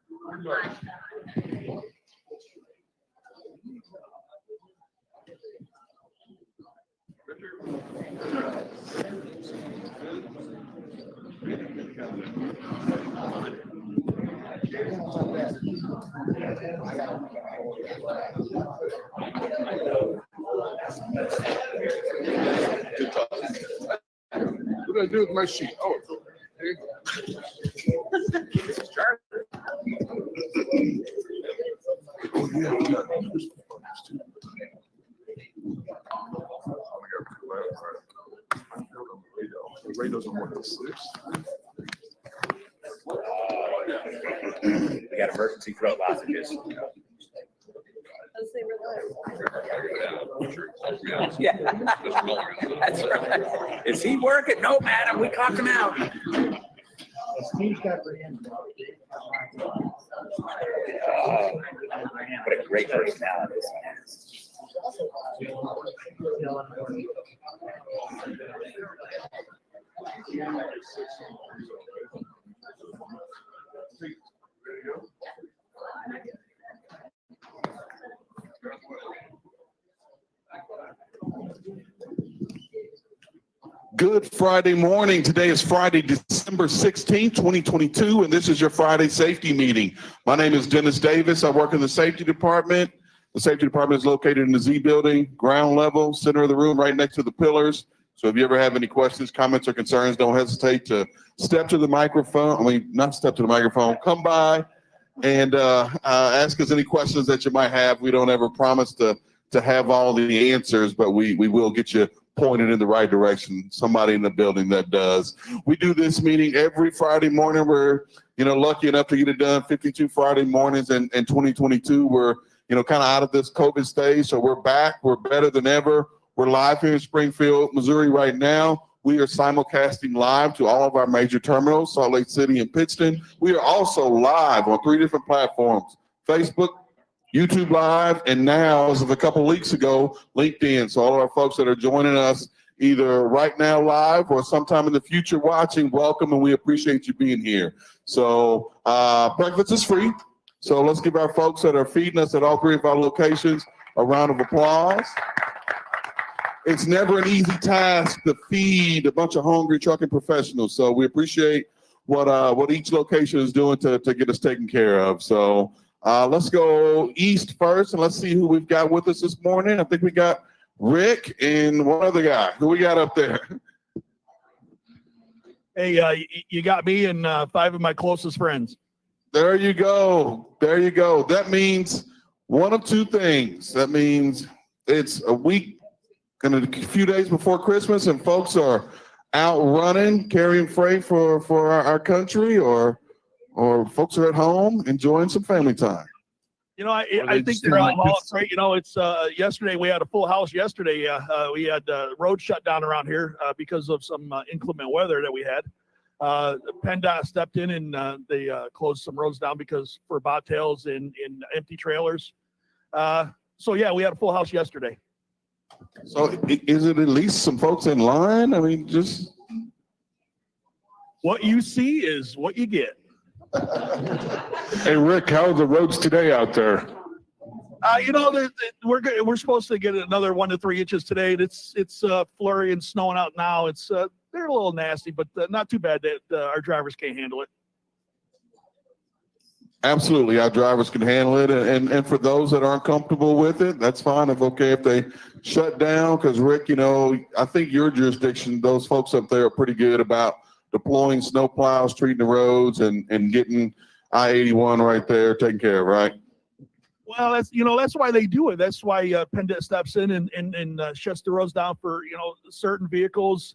What did I do with my sheet? Oh, there you go. Oh, yeah. Ray doesn't work at 6. We got emergency throat lozenges. Yeah, that's right. Is he working? No, madam, we cocked him out. Oh, what a great personality this man is. Good Friday morning. Today is Friday, December 16th, 2022, and this is your Friday safety meeting. My name is Dennis Davis. I work in the safety department. The safety department is located in the Z building, ground level, center of the room, right next to the pillars. So if you ever have any questions, comments, or concerns, don't hesitate to step to the microphone. Not step to the microphone, come by and ask us any questions that you might have. We don't ever promise to have all the answers, but we will get you pointed in the right direction. Somebody in the building that does. We do this meeting every Friday morning. We're lucky enough to get it done 52 Friday mornings in 2022. We're kind of out of this COVID stage, so we're back. We're better than ever. We're live here in Springfield, Missouri right now. We are simulcasting live to all of our major terminals, Salt Lake City and Pittston. We are also live on 3 different platforms: Facebook, YouTube Live, and now, as of a couple of weeks ago, LinkedIn. So all of our folks that are joining us either right now live or sometime in the future watching, welcome, and we appreciate you being here. So breakfast is free. So let's give our folks that are feeding us at all 3 of our locations a round of applause. It's never an easy task to feed a bunch of hungry trucking professionals. So we appreciate what each location is doing to get us taken care of. So let's go east first, and let's see who we've got with us this morning. I think we got Rick and one other guy. Who we got up there? Hey, you got me and 5 of my closest friends. There you go. There you go. That means one of 2 things. That means it's a week, a few days before Christmas, and folks are out running, carrying freight for our country, or folks are at home enjoying some family time. I think they're all great. It's yesterday we had a full house. Yesterday we had road shut down around here because of some inclement weather that we had. PennDOT stepped in and they closed some roads down for bobtails and empty trailers. So yeah, we had a full house yesterday. So is it at least some folks in line? Just what you see is what you get. Hey Rick, how are the roads today out there? We're supposed to get another 1 to 3 inches today. It's flurry and snowing out now. It's they're a little nasty, but not too bad that our drivers can't handle it. Absolutely, our drivers can handle it, and for those that aren't comfortable with it, that's fine. If they shut down, because Rick, I think your jurisdiction, those folks up there are pretty good about deploying snow plows, treating the roads, and getting I-81 right there taken care of, right? Well, that's why they do it. That's why PennDOT steps in and shuts the roads down for certain vehicles,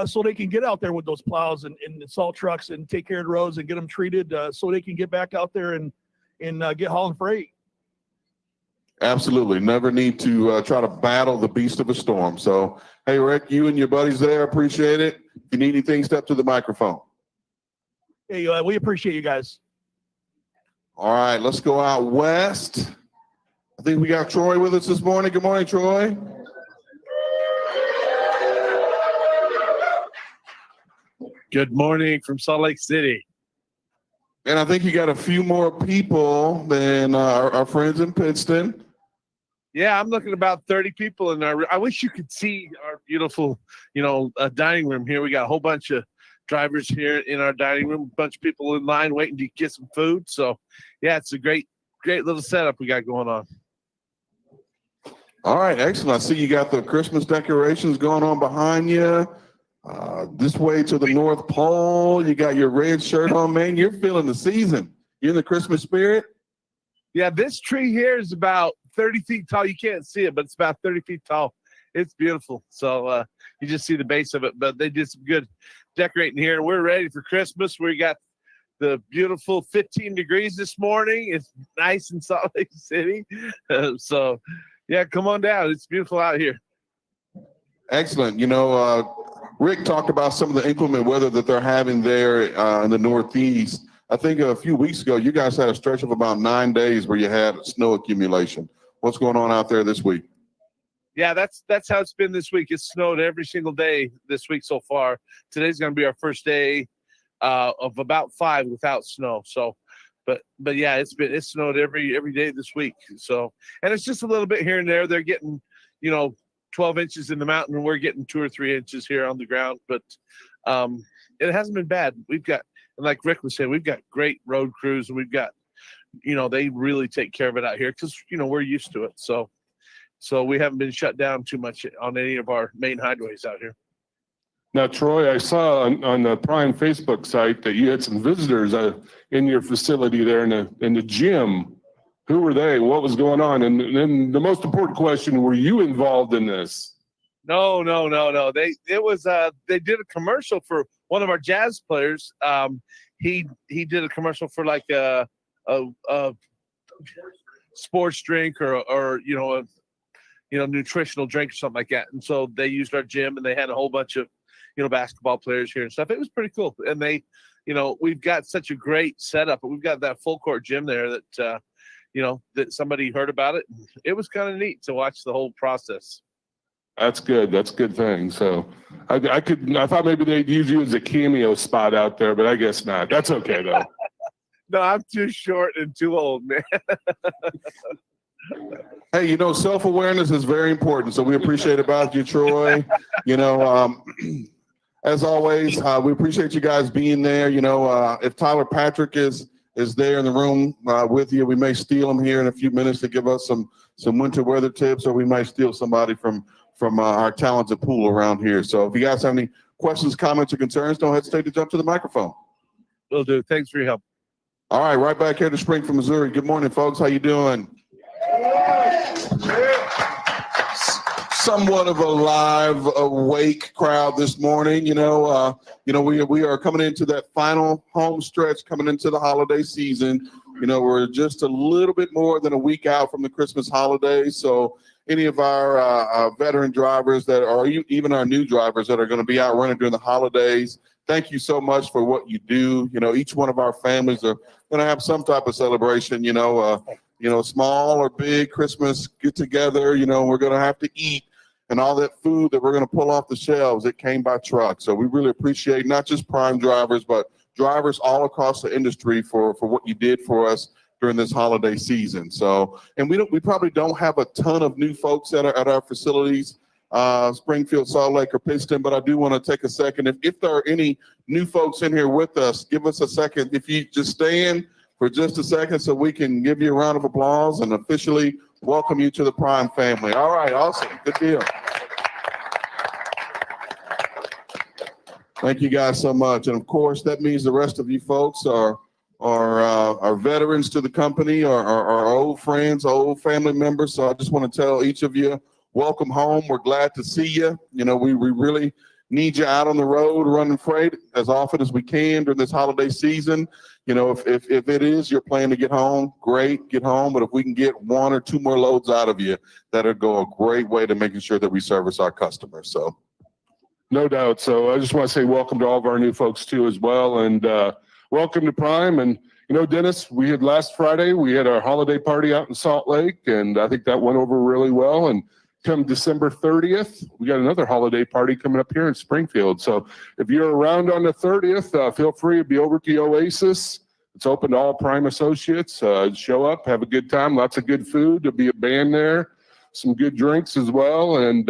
so they can get out there with those plows and salt trucks and take care of the roads and get them treated, so they can get back out there and get hauling freight. Absolutely, never need to try to battle the beast of a storm. So, hey, Rick, you and your buddies there, appreciate it. If you need anything, step to the microphone. Hey, we appreciate you guys. All right, let's go out west. I think we got Troy with us this morning. Good morning, Troy. Good morning from Salt Lake City. And I think you got a few more people than our friends in Pittston. Yeah, I'm looking at about 30 people in there. I wish you could see our beautiful, dining room here. We got a whole bunch of drivers here in our dining room, a bunch of people in line waiting to get some food. So, yeah, it's a great little setup we got going on. All right, excellent. I see you got the Christmas decorations going on behind you. This way to the North Pole, you got your red shirt on, man. You're feeling the season. You're in the Christmas spirit. Yeah, this tree here is about 30 feet tall. You can't see it, but it's about 30 feet tall. It's beautiful. So you just see the base of it, but they did some good decorating here. And we're ready for Christmas. We got the beautiful 15 degrees this morning. It's nice in Salt Lake City. So, yeah, come on down. It's beautiful out here. Excellent. Rick talked about some of the inclement weather that they're having there in the Northeast. I think a few weeks ago, you guys had a stretch of about 9 days where you had snow accumulation. What's going on out there this week? Yeah, that's how it's been this week. It's snowed every single day this week so far. Today's going to be our first day of about 5 without snow. So, but yeah, it's snowed every day this week. So, and it's just a little bit here and there. They're getting, 12 inches in the mountain, and we're getting 2 or 3 inches here on the ground. But it hasn't been bad. We've got, and like Rick was saying, we've got great road crews, and we've got, they really take care of it out here because, we're used to it. So we haven't been shut down too much on any of our main highways out here. Now, Troy, I saw on the Prime Facebook site that you had some visitors in your facility there in the gym. Who were they? What was going on? And then the most important question, were you involved in this? No. They did a commercial for one of our jazz players. He did a commercial for like a sports drink or a nutritional drink or something like that. And so they used our gym, and they had a whole bunch of basketball players here and stuff. It was pretty cool. And they, we've got such a great setup. We've got that full court gym there that that somebody heard about it. It was kind of neat to watch the whole process. That's good. That's a good thing. So I thought maybe they'd use you as a cameo spot out there, but I guess not. That's okay though. No, I'm too short and too old, man. Hey, self-awareness is very important. So we appreciate about you, Troy. As always, we appreciate you guys being there. If Tyler Patrick is there in the room with you, we may steal him here in a few minutes to give us some winter weather tips, or we might steal somebody from our talented pool around here. So if you guys have any questions, comments, or concerns, don't hesitate to jump to the microphone. Will do. Thanks for your help. All right, right back here to Springfield, Missouri. Good morning, folks. How you doing? Somewhat of a live, awake crowd this morning. We are coming into that final home stretch, coming into the holiday season. We're just a little bit more than a week out from the Christmas holidays. So any of our veteran drivers that are even our new drivers that are going to be out running during the holidays, thank you so much for what you do. Each one of our families are going to have some type of celebration, small or big Christmas get together. We're going to have to eat. And all that food that we're going to pull off the shelves, it came by truck. So we really appreciate not just Prime drivers, but drivers all across the industry for what you did for us during this holiday season. So, and we probably don't have a ton of new folks at our facilities, Springfield, Salt Lake, or Pittston, but I do want to take a second. If there are any new folks in here with us, give us a second. If you just stand for just a second so we can give you a round of applause and officially welcome you to the Prime family. All right, awesome. Good deal. Thank you guys so much. And of course, that means the rest of you folks are veterans to the company, are old friends, old family members. So I just want to tell each of you, welcome home. We're glad to see you. We really need you out on the road running freight as often as we can during this holiday season. If it is your plan to get home, great, get home. But if we can get 1 or 2 more loads out of you, that'll go a great way to making sure that we service our customers. So, no doubt. So I just want to say welcome to all of our new folks too as well, and welcome to Prime. And Dennis, last Friday we had our holiday party out in Salt Lake, and I think that went over really well. And come December 30th, we got another holiday party coming up here in Springfield. So if you're around on the 30th, feel free to be over to the Oasis. It's open to all Prime associates. Show up, have a good time. Lots of good food. There'll be a band there, some good drinks as well. And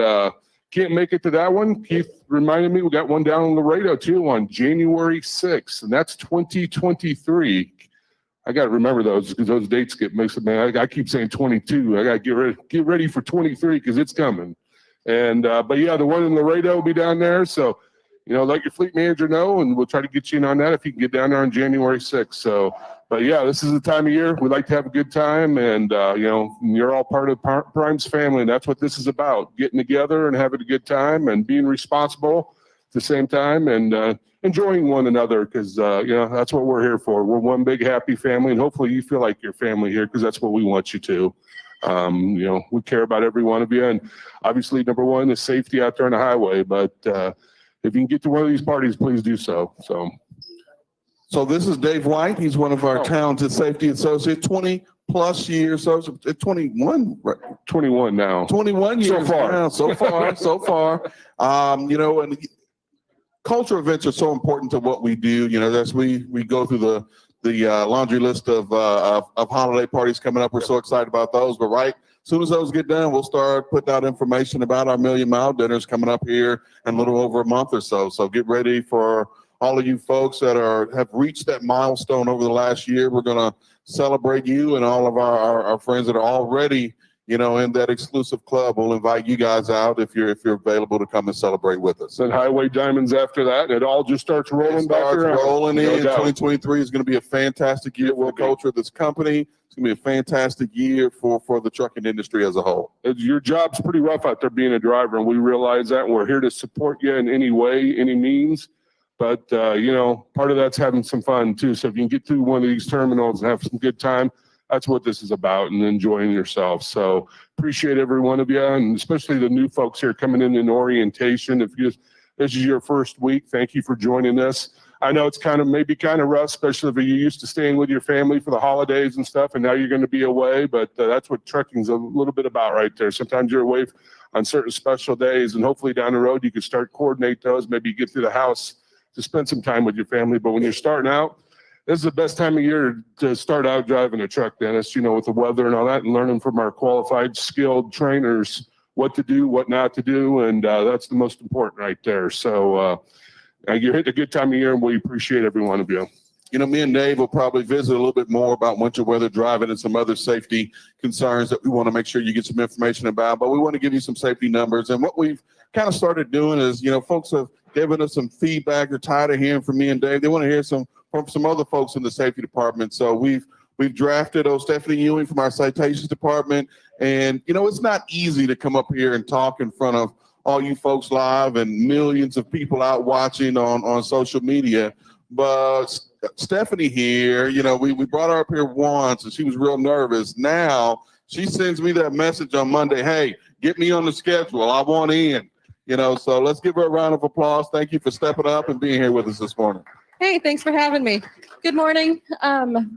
can't make it to that one. Keith reminded me we got one down in Laredo too on January 6th, and that's 2023. I got to remember those because those dates get mixed up. Man, I keep saying 22. I got to get ready for 23 because it's coming. And but yeah, the one in Laredo will be down there. So, let your fleet manager know, and we'll try to get you in on that if you can get down there on January 6th. So, but yeah, this is the time of year we like to have a good time, and you're all part of Prime's family, and that's what this is about: getting together and having a good time and being responsible at the same time, and enjoying one another, because that's what we're here for. We're one big happy family, and hopefully you feel like you're family here, because that's what we want you to. We care about every one of you, and obviously number one is safety out there on the highway, but if you can get to one of these parties, please do so. So this is Dave White. He's one of our talented safety associates, 20 plus years, so 21, right? 21 now. 21 years So far. now, so far. And culture events are so important to what we do. That's we go through the laundry list of holiday parties coming up. We're so excited about those. But as soon as those get done, we'll start putting out information about our Million Mile dinners coming up here in a little over a month or so. So get ready for all of you folks that have reached that milestone over the last year. We're going to celebrate you and all of our friends that are already in that exclusive club. We'll invite you guys out if you're available to come and celebrate with us. And Highway Diamonds after that, and it all just starts rolling back around. Rolling in. No doubt. 2023 is going to be a fantastic year for the culture of this company. It's going to be a fantastic year for the trucking industry as a whole. Your job's pretty rough out there being a driver, and we realize that, and we're here to support you in any way, any means. But, part of that's having some fun too. So if you can get through one of these terminals and have some good time, that's what this is about, and enjoying yourself. So appreciate every one of you, and especially the new folks here coming in orientation. If this is your first week, thank you for joining us. I know it's maybe kind of rough, especially if you're used to staying with your family for the holidays and stuff, and now you're going to be away. But that's what trucking's a little bit about right there. Sometimes you're away on certain special days, and hopefully down the road you can start coordinate those. Maybe you get through the house to spend some time with your family. But when you're starting out, this is the best time of year to start out driving a truck, Dennis, with the weather and all that, and learning from our qualified, skilled trainers what to do, what not to do. And that's the most important right there. So you're hitting a good time of year, and we appreciate every one of you. Me and Dave will probably visit a little bit more about winter weather driving and some other safety concerns that we want to make sure you get some information about. But we want to give you some safety numbers. And what we've kind of started doing is, folks have given us some feedback. They're tired of hearing from me and Dave. They want to hear from some other folks in the safety department. So we've drafted Stephanie Ewing from our citations department. And, it's not easy to come up here and talk in front of all you folks live and millions of people out watching on social media. But Stephanie here, we brought her up here once and she was real nervous. Now she sends me that message on Monday, hey, get me on the schedule. I want in, so let's give her a round of applause. Thank you for stepping up and being here with us this morning. Hey, thanks for having me. Good morning.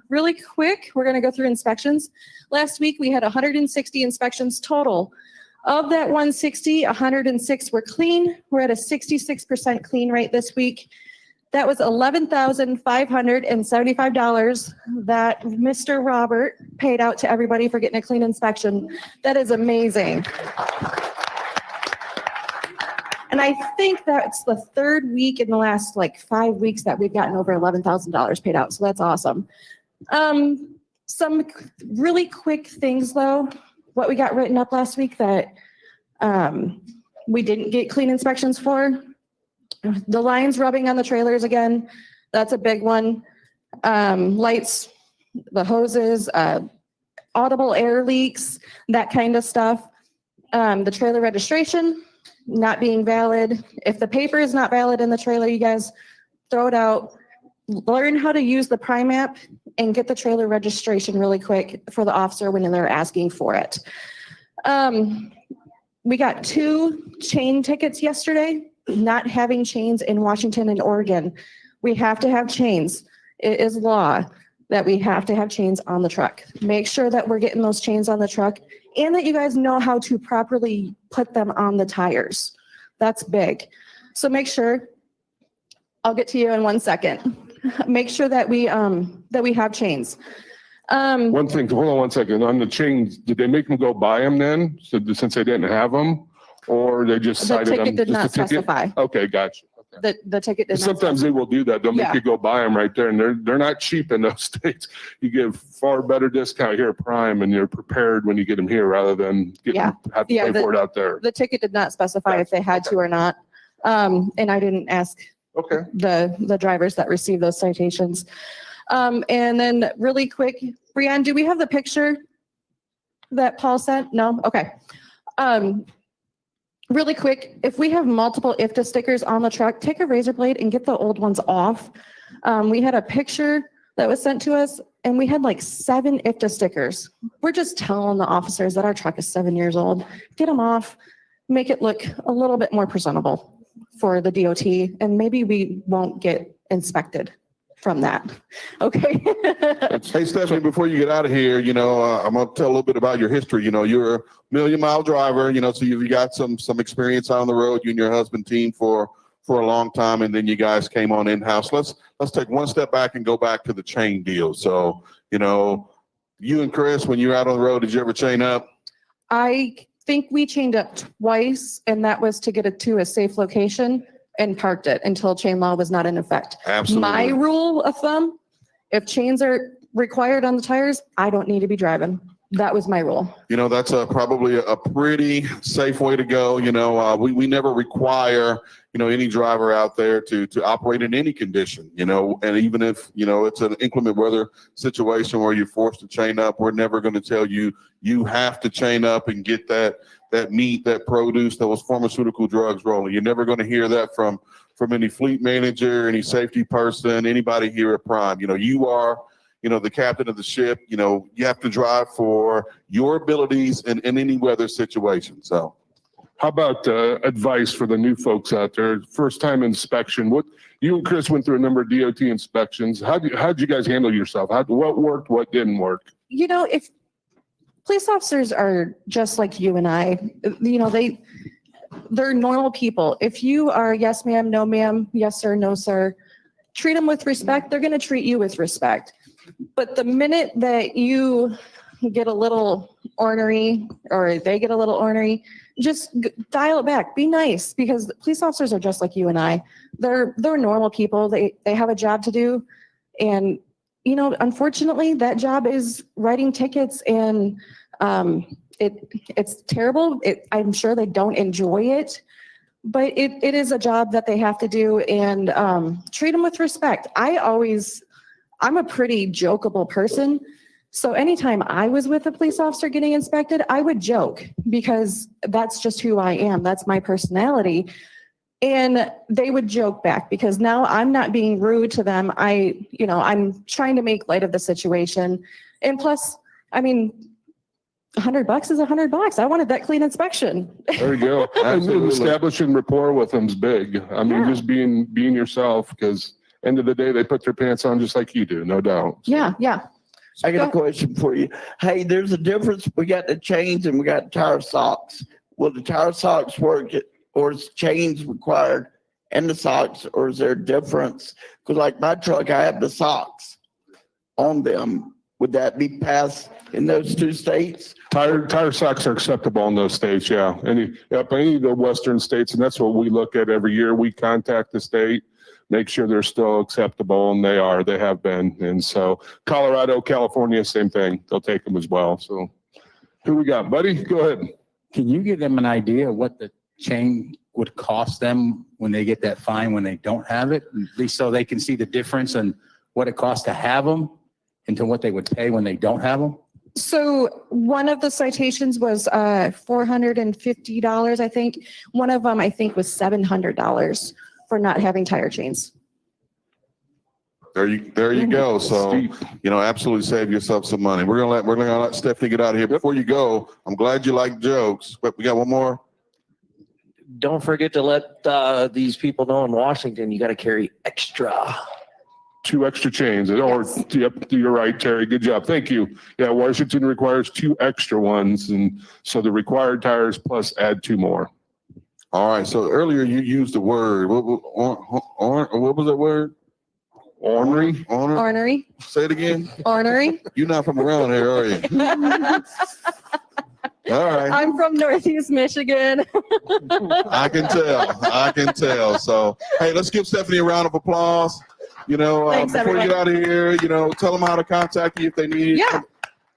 Really quick, we're going to go through inspections. Last week, we had 160 inspections total. Of that 160, 106 were clean. We're at a 66% clean rate this week. That was $11,575 that Mr. Robert paid out to everybody for getting a clean inspection. That is amazing. And I think that's the third week in the last 5 weeks that we've gotten over $11,000 paid out. So that's awesome. Some really quick things though, what we got written up last week that we didn't get clean inspections for. The lines rubbing on the trailers again, that's a big one. Lights, the hoses, audible air leaks, that kind of stuff. The trailer registration not being valid. If the paper is not valid in the trailer, you guys throw it out. Learn how to use the Prime app and get the trailer registration really quick for the officer when they're asking for it. We got 2 chain tickets yesterday, not having chains in Washington and Oregon. We have to have chains. It is law that we have to have chains on the truck. Make sure that we're getting those chains on the truck and that you guys know how to properly put them on the tires. That's big. So make sure, I'll get to you in 1 second. make sure that we have chains. One thing, hold on one second. On the chains, did they make them go buy them then? So since they didn't have them, or they just The cited them? ticket did just not a ticket? specify. Okay, gotcha. Okay. The ticket did not. Sometimes they will do that. They'll make Yeah. you go buy them right there, and they're not cheap in those states. You get far better discount here at Prime, and you're prepared when you get them here rather than Yeah. have to Yeah, pay for it out there. The ticket did not specify if they had to or not. And I didn't ask Okay. the drivers that received those citations. And then really quick, Brianne, do we have the picture that Paul sent? No? Okay. Really quick, if we have multiple IFTA stickers on the truck, take a razor blade and get the old ones off. We had a picture that was sent to us and we had like 7 IFTA stickers. We're just telling the officers that our truck is 7 years old. Get them off, make it look a little bit more presentable for the DOT, and maybe we won't get inspected from that. Okay. Hey, Stephanie, before you get out of here, I'm going to tell a little bit about your history. You're a million-mile driver, so you've got some experience on the road, you and your husband team for a long time, and then you guys came on in-house. Let's take one step back and go back to the chain deal. So, you and Chris, when you're out on the road, did you ever chain up? I think we chained up twice, and that was to get it to a safe location and parked it until chain law was not in effect. Absolutely. My rule of thumb, if chains are required on the tires, I don't need to be driving. That was my rule. That's probably a pretty safe way to go. We never require, any driver out there to operate in any condition, and even if, it's an inclement weather situation where you're forced to chain up, we're never going to tell you, you have to chain up and get that meat, that produce, those pharmaceutical drugs rolling. You're never going to hear that from any fleet manager, any safety person, anybody here at Prime. You are, the captain of the ship. You have to drive for your abilities in any weather situation. So How about advice for the new folks out there? First time inspection. What you and Chris went through a number of DOT inspections. How'd you guys handle yourself? What worked? What didn't work? If police officers are just like you and I, they're normal people. If you are yes ma'am, no ma'am, yes sir, no sir, treat them with respect. They're going to treat you with respect. But the minute that you get a little ornery or they get a little ornery, just dial it back. Be nice, because police officers are just like you and I. They're normal people. They have a job to do. And, unfortunately, that job is writing tickets, and it's terrible. I'm sure they don't enjoy it, but it is a job that they have to do, and treat them with respect. I'm a pretty jokeable person. So anytime I was with a police officer getting inspected, I would joke, because that's just who I am. That's my personality. And they would joke back, because now I'm not being rude to them. I'm trying to make light of the situation. And plus, $100 is $100. I wanted that clean inspection. There you go. And Absolutely. establishing rapport with them's big. Yeah. Just being yourself, because end of the day, they put their pants on just like you do, no doubt. Yeah. I got a question for you. Hey, there's a difference. We got the chains and we got tire socks. Will the tire socks work, or is chains required and the socks, or is there a difference? Because like my truck, I have the socks on them. Would that be passed in those 2 states? Tire socks are acceptable in those states, yeah. Any of the western states, and that's what we look at every year. We contact the state, make sure they're still acceptable, and they have been. And so Colorado, California, same thing. They'll take them as well. So who we got, buddy? Go ahead. Can you give them an idea of what the chain would cost them when they get that fine when they don't have it? At least so they can see the difference in what it costs to have them and to what they would pay when they don't have them? So one of the citations was $450, I think. One of them, I think, was $700 for not having tire chains. There you go. So, absolutely save yourself some money. We're gonna let Stephanie get out of here. Before you go, I'm glad you like jokes, but we got one more. Don't forget to let these people know in Washington, you got to carry extra. 2 extra chains. Or, yep, you're right, Terry. Good job. Thank you. Yeah, Washington requires 2 extra ones. And so the required tires plus add 2 more. All right. So earlier you used the word, what was that word? Ornery. Ornery, Say it again. ornery. You're not from around here, are you? All right. I'm from Northeast Michigan. I can tell. I can tell. So, hey, let's give Stephanie a round of applause. Thanks, Before you everyone. get out of here, tell them how to contact you if they need. Yeah.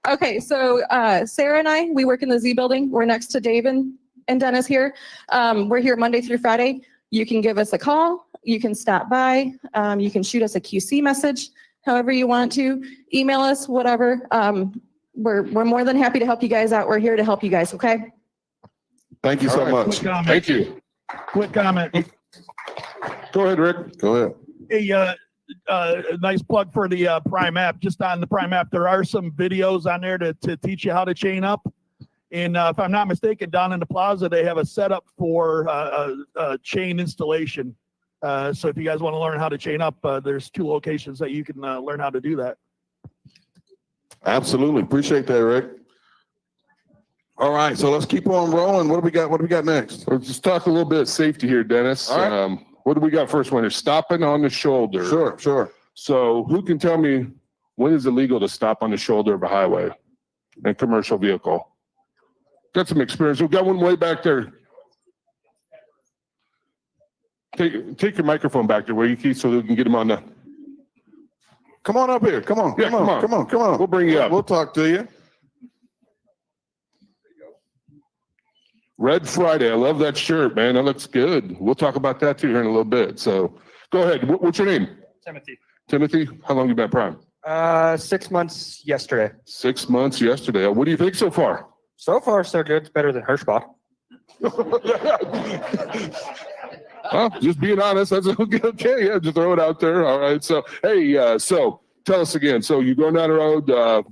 Okay, so Sarah and I, we work in the Z building. We're next to Dave and Dennis here. We're here Monday through Friday. You can give us a call. You can stop by. You can shoot us a QC message, however you want to. Email us, whatever. We're more than happy to help you guys out. We're here to help you guys, okay? Thank you so All right. much. Quick comment. Thank you. Quick comment. Go ahead, Rick. Go ahead. A nice plug for the Prime app. Just on the Prime app, there are some videos on there to teach you how to chain up. And if I'm not mistaken, down in the plaza, they have a setup for chain installation. So if you guys want to learn how to chain up, there's 2 locations that you can learn how to do that. Absolutely. Appreciate that, Rick. All right. So let's keep on rolling. What do we got? What do we got next? Let's just talk a little bit of safety here, Dennis. All right. What do we got first? When they're stopping on the shoulder. Sure. So who can tell me when is it legal to stop on the shoulder of a highway and commercial vehicle? Got some experience. We've got one way back there. Take your microphone back there where you keep so we can get him on the. Come on up here. Come on. Yeah, come on. We'll bring you up. We'll talk to you. Red Friday. I love that shirt, man. That looks good. We'll talk about that too here in a little bit. So go ahead. What's your name? Timothy. Timothy. How long you been at Prime? 6 months yesterday. 6 months yesterday. What do you think so far? So far, so good. It's better than Hirschbach. Well, just being honest. That's okay. Yeah, just throw it out there. All right. So, hey, so tell us again. So you're going down the road.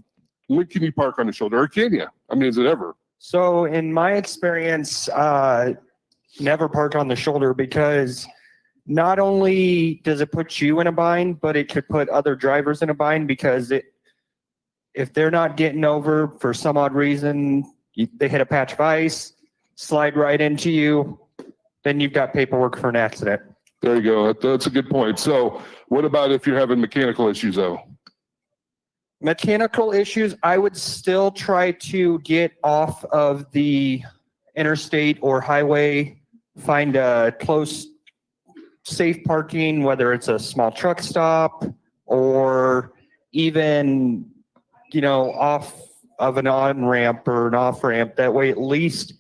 When can you park on the shoulder? Or can you? I mean, is it ever? So in my experience, never park on the shoulder because not only does it put you in a bind, but it could put other drivers in a bind because if they're not getting over for some odd reason, they hit a patch of ice, slide right into you, then you've got paperwork for an accident. There you go. That's a good point. So what about if you're having mechanical issues though? Mechanical issues, I would still try to get off of the interstate or highway, find a close, safe parking, whether it's a small truck stop or even, off of an on-ramp or an off-ramp. That way, at least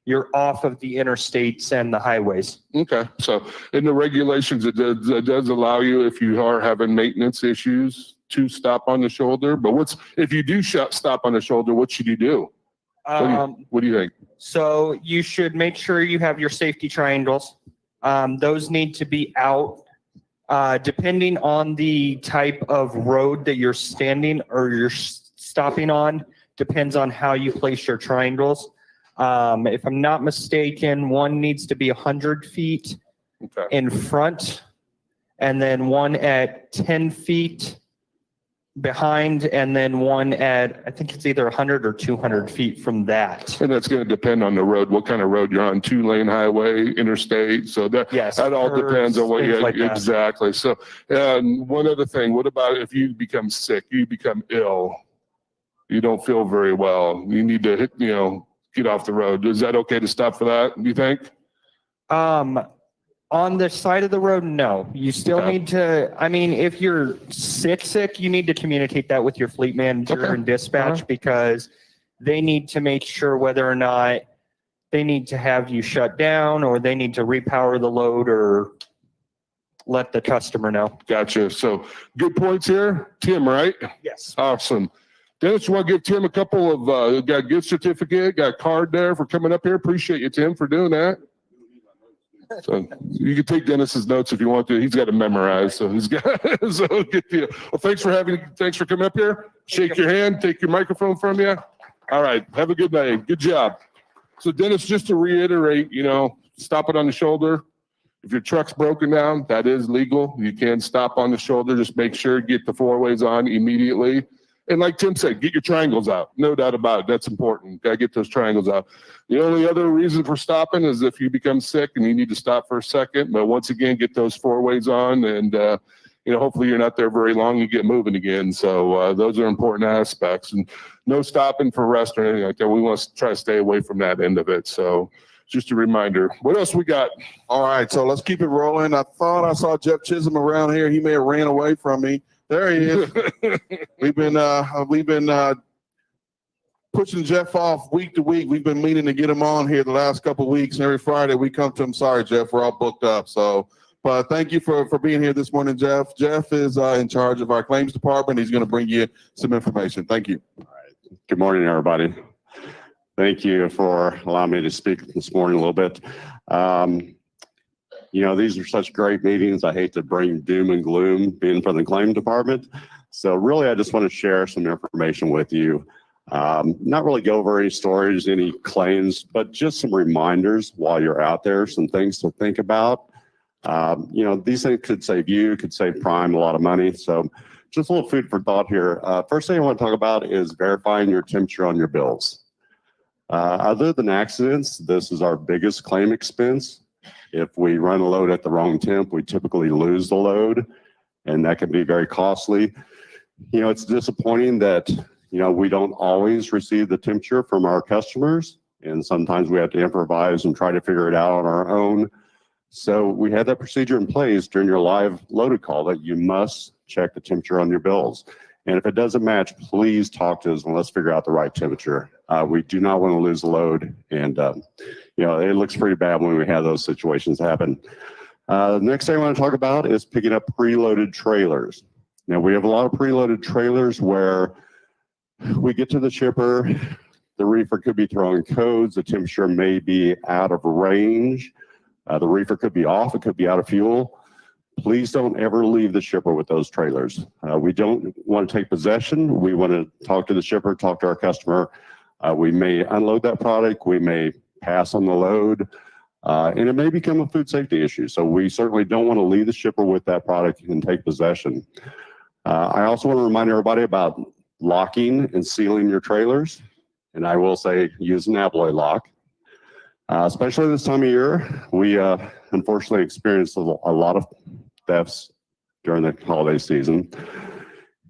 you're off of the interstates and the highways. Okay. So in the regulations, it does allow you, if you are having maintenance issues, to stop on the shoulder. But if you do stop on the shoulder, what should you do? What do you think? So you should make sure you have your safety triangles. Those need to be out. Depending on the type of road that you're standing or you're stopping on, depends on how you place your triangles. If I'm not mistaken, one needs to be 100 feet in front, and then one at 10 feet behind, and then one at, I think it's either 100 or 200 feet from that. And that's going to depend on the road, what kind of road you're on, 2-lane highway, interstate. So that all depends on what you exactly. So, and one other thing, what about if you become sick, you become ill, you don't feel very well, you need to get off the road. Is that okay to stop for that, do you think? On the side of the road, no. You still need to, if you're sick, you need to communicate that with your fleet manager and dispatch because they need to make sure whether or not they need to have you shut down or they need to repower the load or let the customer know. Gotcha. So good points here. Tim, right? Yes. Awesome. Dennis, you want to give Tim a couple of, got a gift certificate, got a card there for coming up here. Appreciate you, Tim, for doing that. So you can take Dennis's notes if you want to. He's got to memorize. So he's got, so good deal. Well, thanks for coming up here. Shake your hand, take your microphone from you. All right. Have a good night. Good job. So Dennis, just to reiterate, stop it on the shoulder. If your truck's broken down, that is legal. You can stop on the shoulder. Just make sure, get the 4-ways on immediately. And like Tim said, get your triangles out. No doubt about it. That's important. Got to get those triangles out. The only other reason for stopping is if you become sick and you need to stop for a second. But once again, get those 4-ways on and hopefully you're not there very long, you get moving again. So those are important aspects, and no stopping for rest or anything like that. We want to try to stay away from that end of it. So just a reminder. What else we got? All right, so let's keep it rolling. I thought I saw Jeff Chisholm around here. He may have ran away from me. There he is. We've been pushing Jeff off week to week. We've been meaning to get him on here the last couple of weeks, and every Friday we come to him. Sorry, Jeff, we're all booked up. So, but thank you for being here this morning, Jeff. Jeff is in charge of our claims department. He's going to bring you some information. Thank you. Good morning, everybody. Thank you for allowing me to speak this morning a little bit. These are such great meetings. I hate to bring doom and gloom being from the claim department. So really, I just want to share some information with you. Not really go over any stories, any claims, but just some reminders while you're out there, some things to think about. These things could save you, could save Prime a lot of money. So just a little food for thought here. First thing I want to talk about is verifying your temperature on your bills. Other than accidents, this is our biggest claim expense. If we run a load at the wrong temp, we typically lose the load, and that can be very costly. It's disappointing that, we don't always receive the temperature from our customers, and sometimes we have to improvise and try to figure it out on our own. So we have that procedure in place during your live loaded call that you must check the temperature on your bills. And if it doesn't match, please talk to us and let's figure out the right temperature. We do not want to lose the load. And, it looks pretty bad when we have those situations happen. The next thing I want to talk about is picking up preloaded trailers. Now, we have a lot of preloaded trailers where we get to the shipper, the reefer could be throwing codes, the temperature may be out of range, the reefer could be off, it could be out of fuel. Please don't ever leave the shipper with those trailers. We don't want to take possession. We want to talk to the shipper, talk to our customer. We may unload that product. We may pass on the load, and it may become a food safety issue. So we certainly don't want to leave the shipper with that product and take possession. I also want to remind everybody about locking and sealing your trailers. And I will say use an alloy lock. Especially this time of year, we unfortunately experienced a lot of thefts during the holiday season.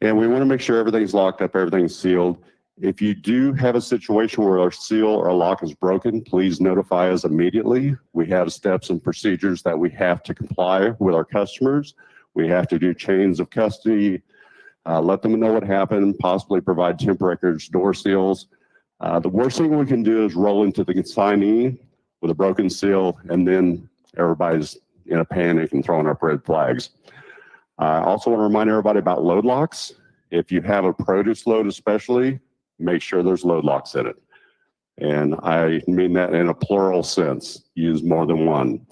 And we want to make sure everything's locked up, everything's sealed. If you do have a situation where our seal or a lock is broken, please notify us immediately. We have steps and procedures that we have to comply with our customers. We have to do chains of custody, let them know what happened, possibly provide temp records, door seals. The worst thing we can do is roll into the consignee with a broken seal, and then everybody's in a panic and throwing up red flags. I also want to remind everybody about load locks. If you have a produce load especially, make sure there's load locks in it. And I mean that in a plural sense, use more than one.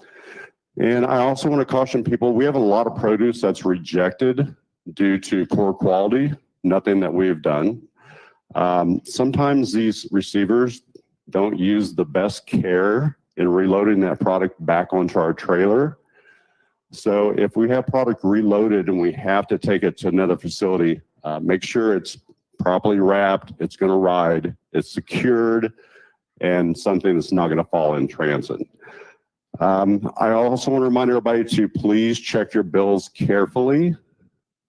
And I also want to caution people, we have a lot of produce that's rejected due to poor quality, nothing that we've done. Sometimes these receivers don't use the best care in reloading that product back onto our trailer. So if we have product reloaded and we have to take it to another facility, make sure it's properly wrapped, it's going to ride, it's secured, and something that's not going to fall in transit. I also want to remind everybody to please check your bills carefully.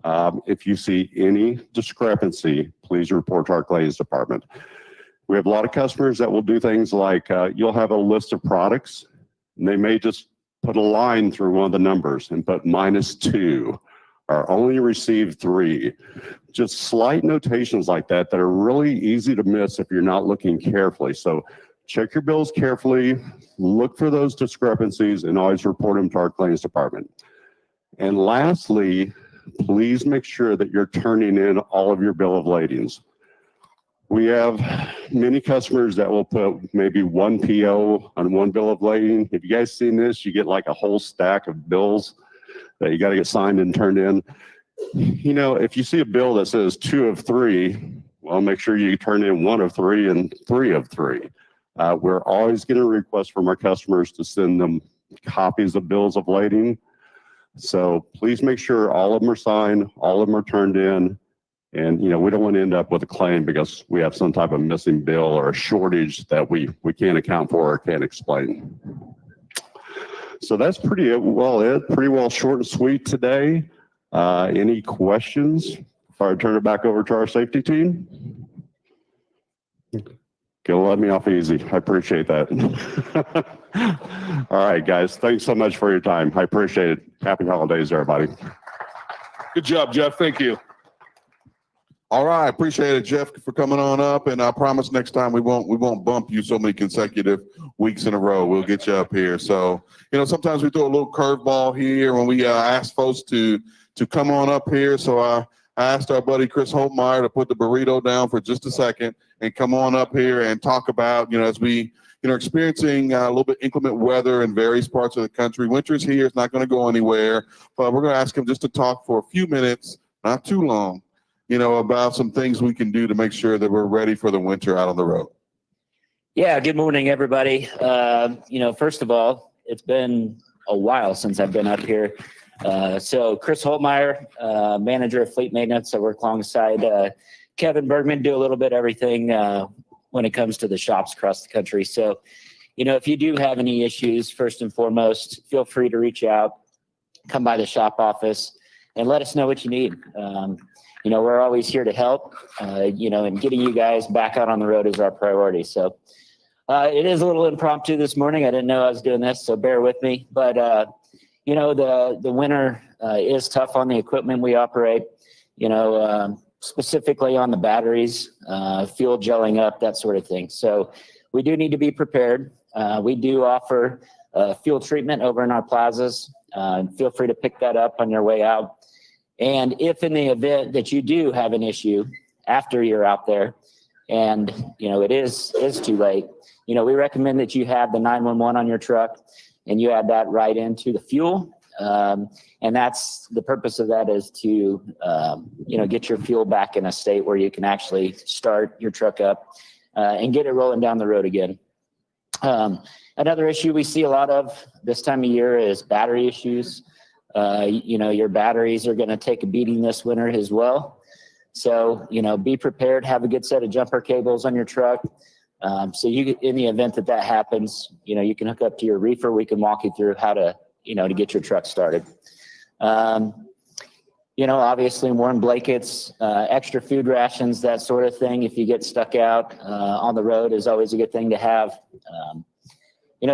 If you see any discrepancy, please report to our claims department. We have a lot of customers that will do things like you'll have a list of products, and they may just put a line through one of the numbers and put -2 or only received 3. Just slight notations like that that are really easy to miss if you're not looking carefully. So check your bills carefully, look for those discrepancies, and always report them to our claims department. And lastly, please make sure that you're turning in all of your bill of ladings. We have many customers that will put maybe one PO on one bill of lading. If you guys seen this, you get like a whole stack of bills that you got to get signed and turned in. If you see a bill that says 2 of 3, well, make sure you turn in 1 of 3 and 3 of 3. We're always getting requests from our customers to send them copies of bills of lading. So please make sure all of them are signed, all of them are turned in. And, we don't want to end up with a claim because we have some type of missing bill or a shortage that we can't account for or can't explain. So that's pretty well short and sweet today. Any questions before I turn it back over to our safety team? Gonna let me off easy. I appreciate that. All right, guys. Thanks so much for your time. I appreciate it. Happy holidays, everybody. Good job, Jeff. Thank you. All right, appreciate it, Jeff, for coming on up. And I promise next time we won't bump you so many consecutive weeks in a row. We'll get you up here. So, sometimes we throw a little curveball here when we ask folks to come on up here. So I asked our buddy Chris Holtmeyer to put the burrito down for just a second and come on up here and talk about, as we, experiencing a little bit inclement weather in various parts of the country. Winter's here. It's not going to go anywhere. But we're going to ask him just to talk for a few minutes, not too long, about some things we can do to make sure that we're ready for the winter out on the road. Yeah, good morning, everybody. First of all, it's been a while since I've been up here. So Chris Holtmeyer, manager of fleet maintenance. I work alongside Kevin Bergman, do a little bit of everything when it comes to the shops across the country. So, if you do have any issues, first and foremost, feel free to reach out, come by the shop office, and let us know what you need. We're always here to help, and getting you guys back out on the road is our priority. So it is a little impromptu this morning. I didn't know I was doing this, so bear with me. But, the winter is tough on the equipment we operate, specifically on the batteries, fuel gelling up, that sort of thing. So we do need to be prepared. We do offer fuel treatment over in our plazas. Feel free to pick that up on your way out. And if in the event that you do have an issue after you're out there and, it is too late, we recommend that you have the 911 on your truck and you add that right into the fuel. And that's the purpose of that is to, get your fuel back in a state where you can actually start your truck up and get it rolling down the road again. Another issue we see a lot of this time of year is battery issues. Your batteries are going to take a beating this winter as well. So, be prepared, have a good set of jumper cables on your truck. So in the event that happens, you can hook up to your reefer. We can walk you through how to, to get your truck started. Obviously warm blankets, extra food rations, that sort of thing. If you get stuck out on the road is always a good thing to have.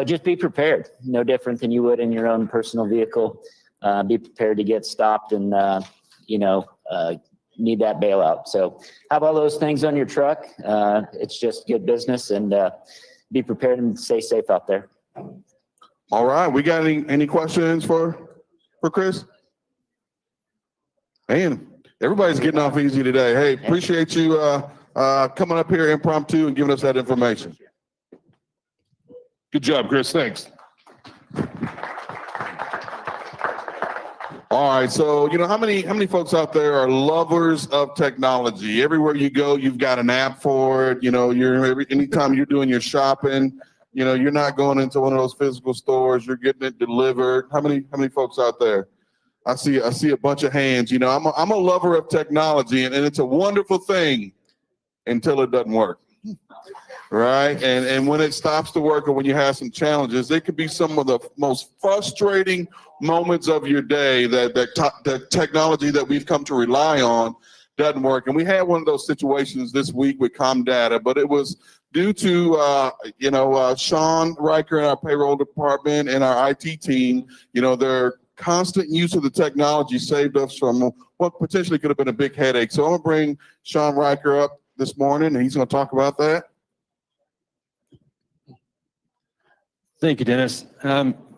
Just be prepared, no different than you would in your own personal vehicle. Be prepared to get stopped and, need that bailout. So have all those things on your truck. It's just good business and be prepared and stay safe out there. All right. We got any questions for Chris? Man, everybody's getting off easy today. Hey, appreciate you coming up here impromptu and giving us that information. Good job, Chris. Thanks. All right, so how many folks out there are lovers of technology? Everywhere you go, you've got an app for it. Anytime you're doing your shopping, you're not going into one of those physical stores. You're getting it delivered. How many folks out there? I see a bunch of hands. I'm a lover of technology, and it's a wonderful thing until it doesn't work. Right, and when it stops to work or when you have some challenges, it could be some of the most frustrating moments of your day that technology that we've come to rely on doesn't work. And we had one of those situations this week with ComData, but it was due to Sean Riker in our payroll department and our IT team. Their constant use of the technology saved us from what potentially could have been a big headache. So I'm gonna bring Sean Riker up this morning, and he's gonna talk about that. Thank you, Dennis.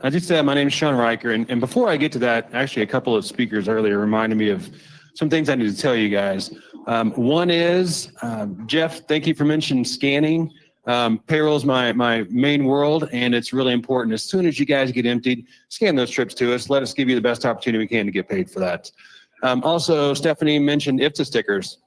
I just said my name is Sean Riker, and before I get to that, actually a couple of speakers earlier reminded me of some things I need to tell you guys. One is, Jeff, thank you for mentioning scanning. Payroll is my main world, and it's really important. As soon as you guys get emptied, scan those trips to us. Let us give you the best opportunity we can to get paid for that. Also, Stephanie mentioned IFTA stickers.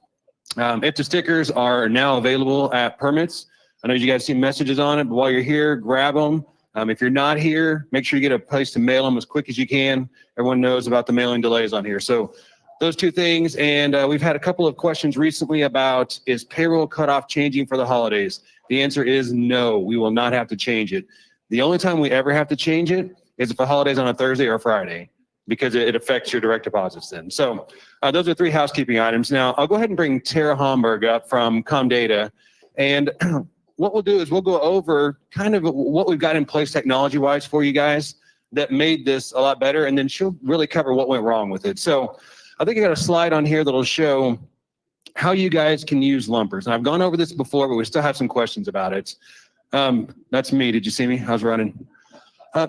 IFTA stickers are now available at permits. I know you guys see messages on it, but while you're here, grab them. If you're not here, make sure you get a place to mail them as quick as you can. Everyone knows about the mailing delays on here. So those two things. And we've had a couple of questions recently about, is payroll cutoff changing for the holidays? The answer is no, we will not have to change it. The only time we ever have to change it is if the holiday's on a Thursday or Friday. because it affects your direct deposits then. So those are 3 housekeeping items. Now I'll go ahead and bring Tara Homburg up from ComData. And what we'll do is we'll go over kind of what we've got in place technology wise for you guys that made this a lot better. And then she'll really cover what went wrong with it. So I think I got a slide on here that'll show how you guys can use lumpers. And I've gone over this before, but we still have some questions about it. That's me. Did you see me? I was running. We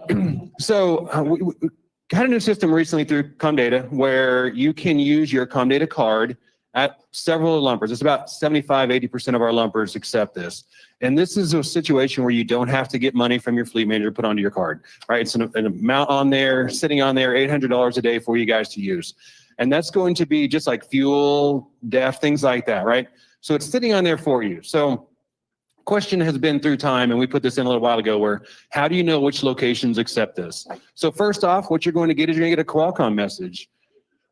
had a new system recently through ComData where you can use your ComData card at several lumpers. It's about 75, 80% of our lumpers accept this. And this is a situation where you don't have to get money from your fleet manager put onto your card, right? It's an amount on there, sitting on there, $800 a day for you guys to use. And that's going to be just like fuel, DEF, things like that, right? So it's sitting on there for you. So question has been through time, and we put this in a little while ago, where how do you know which locations accept this? So first off, what you're going to get is you're going to get a Qualcomm message.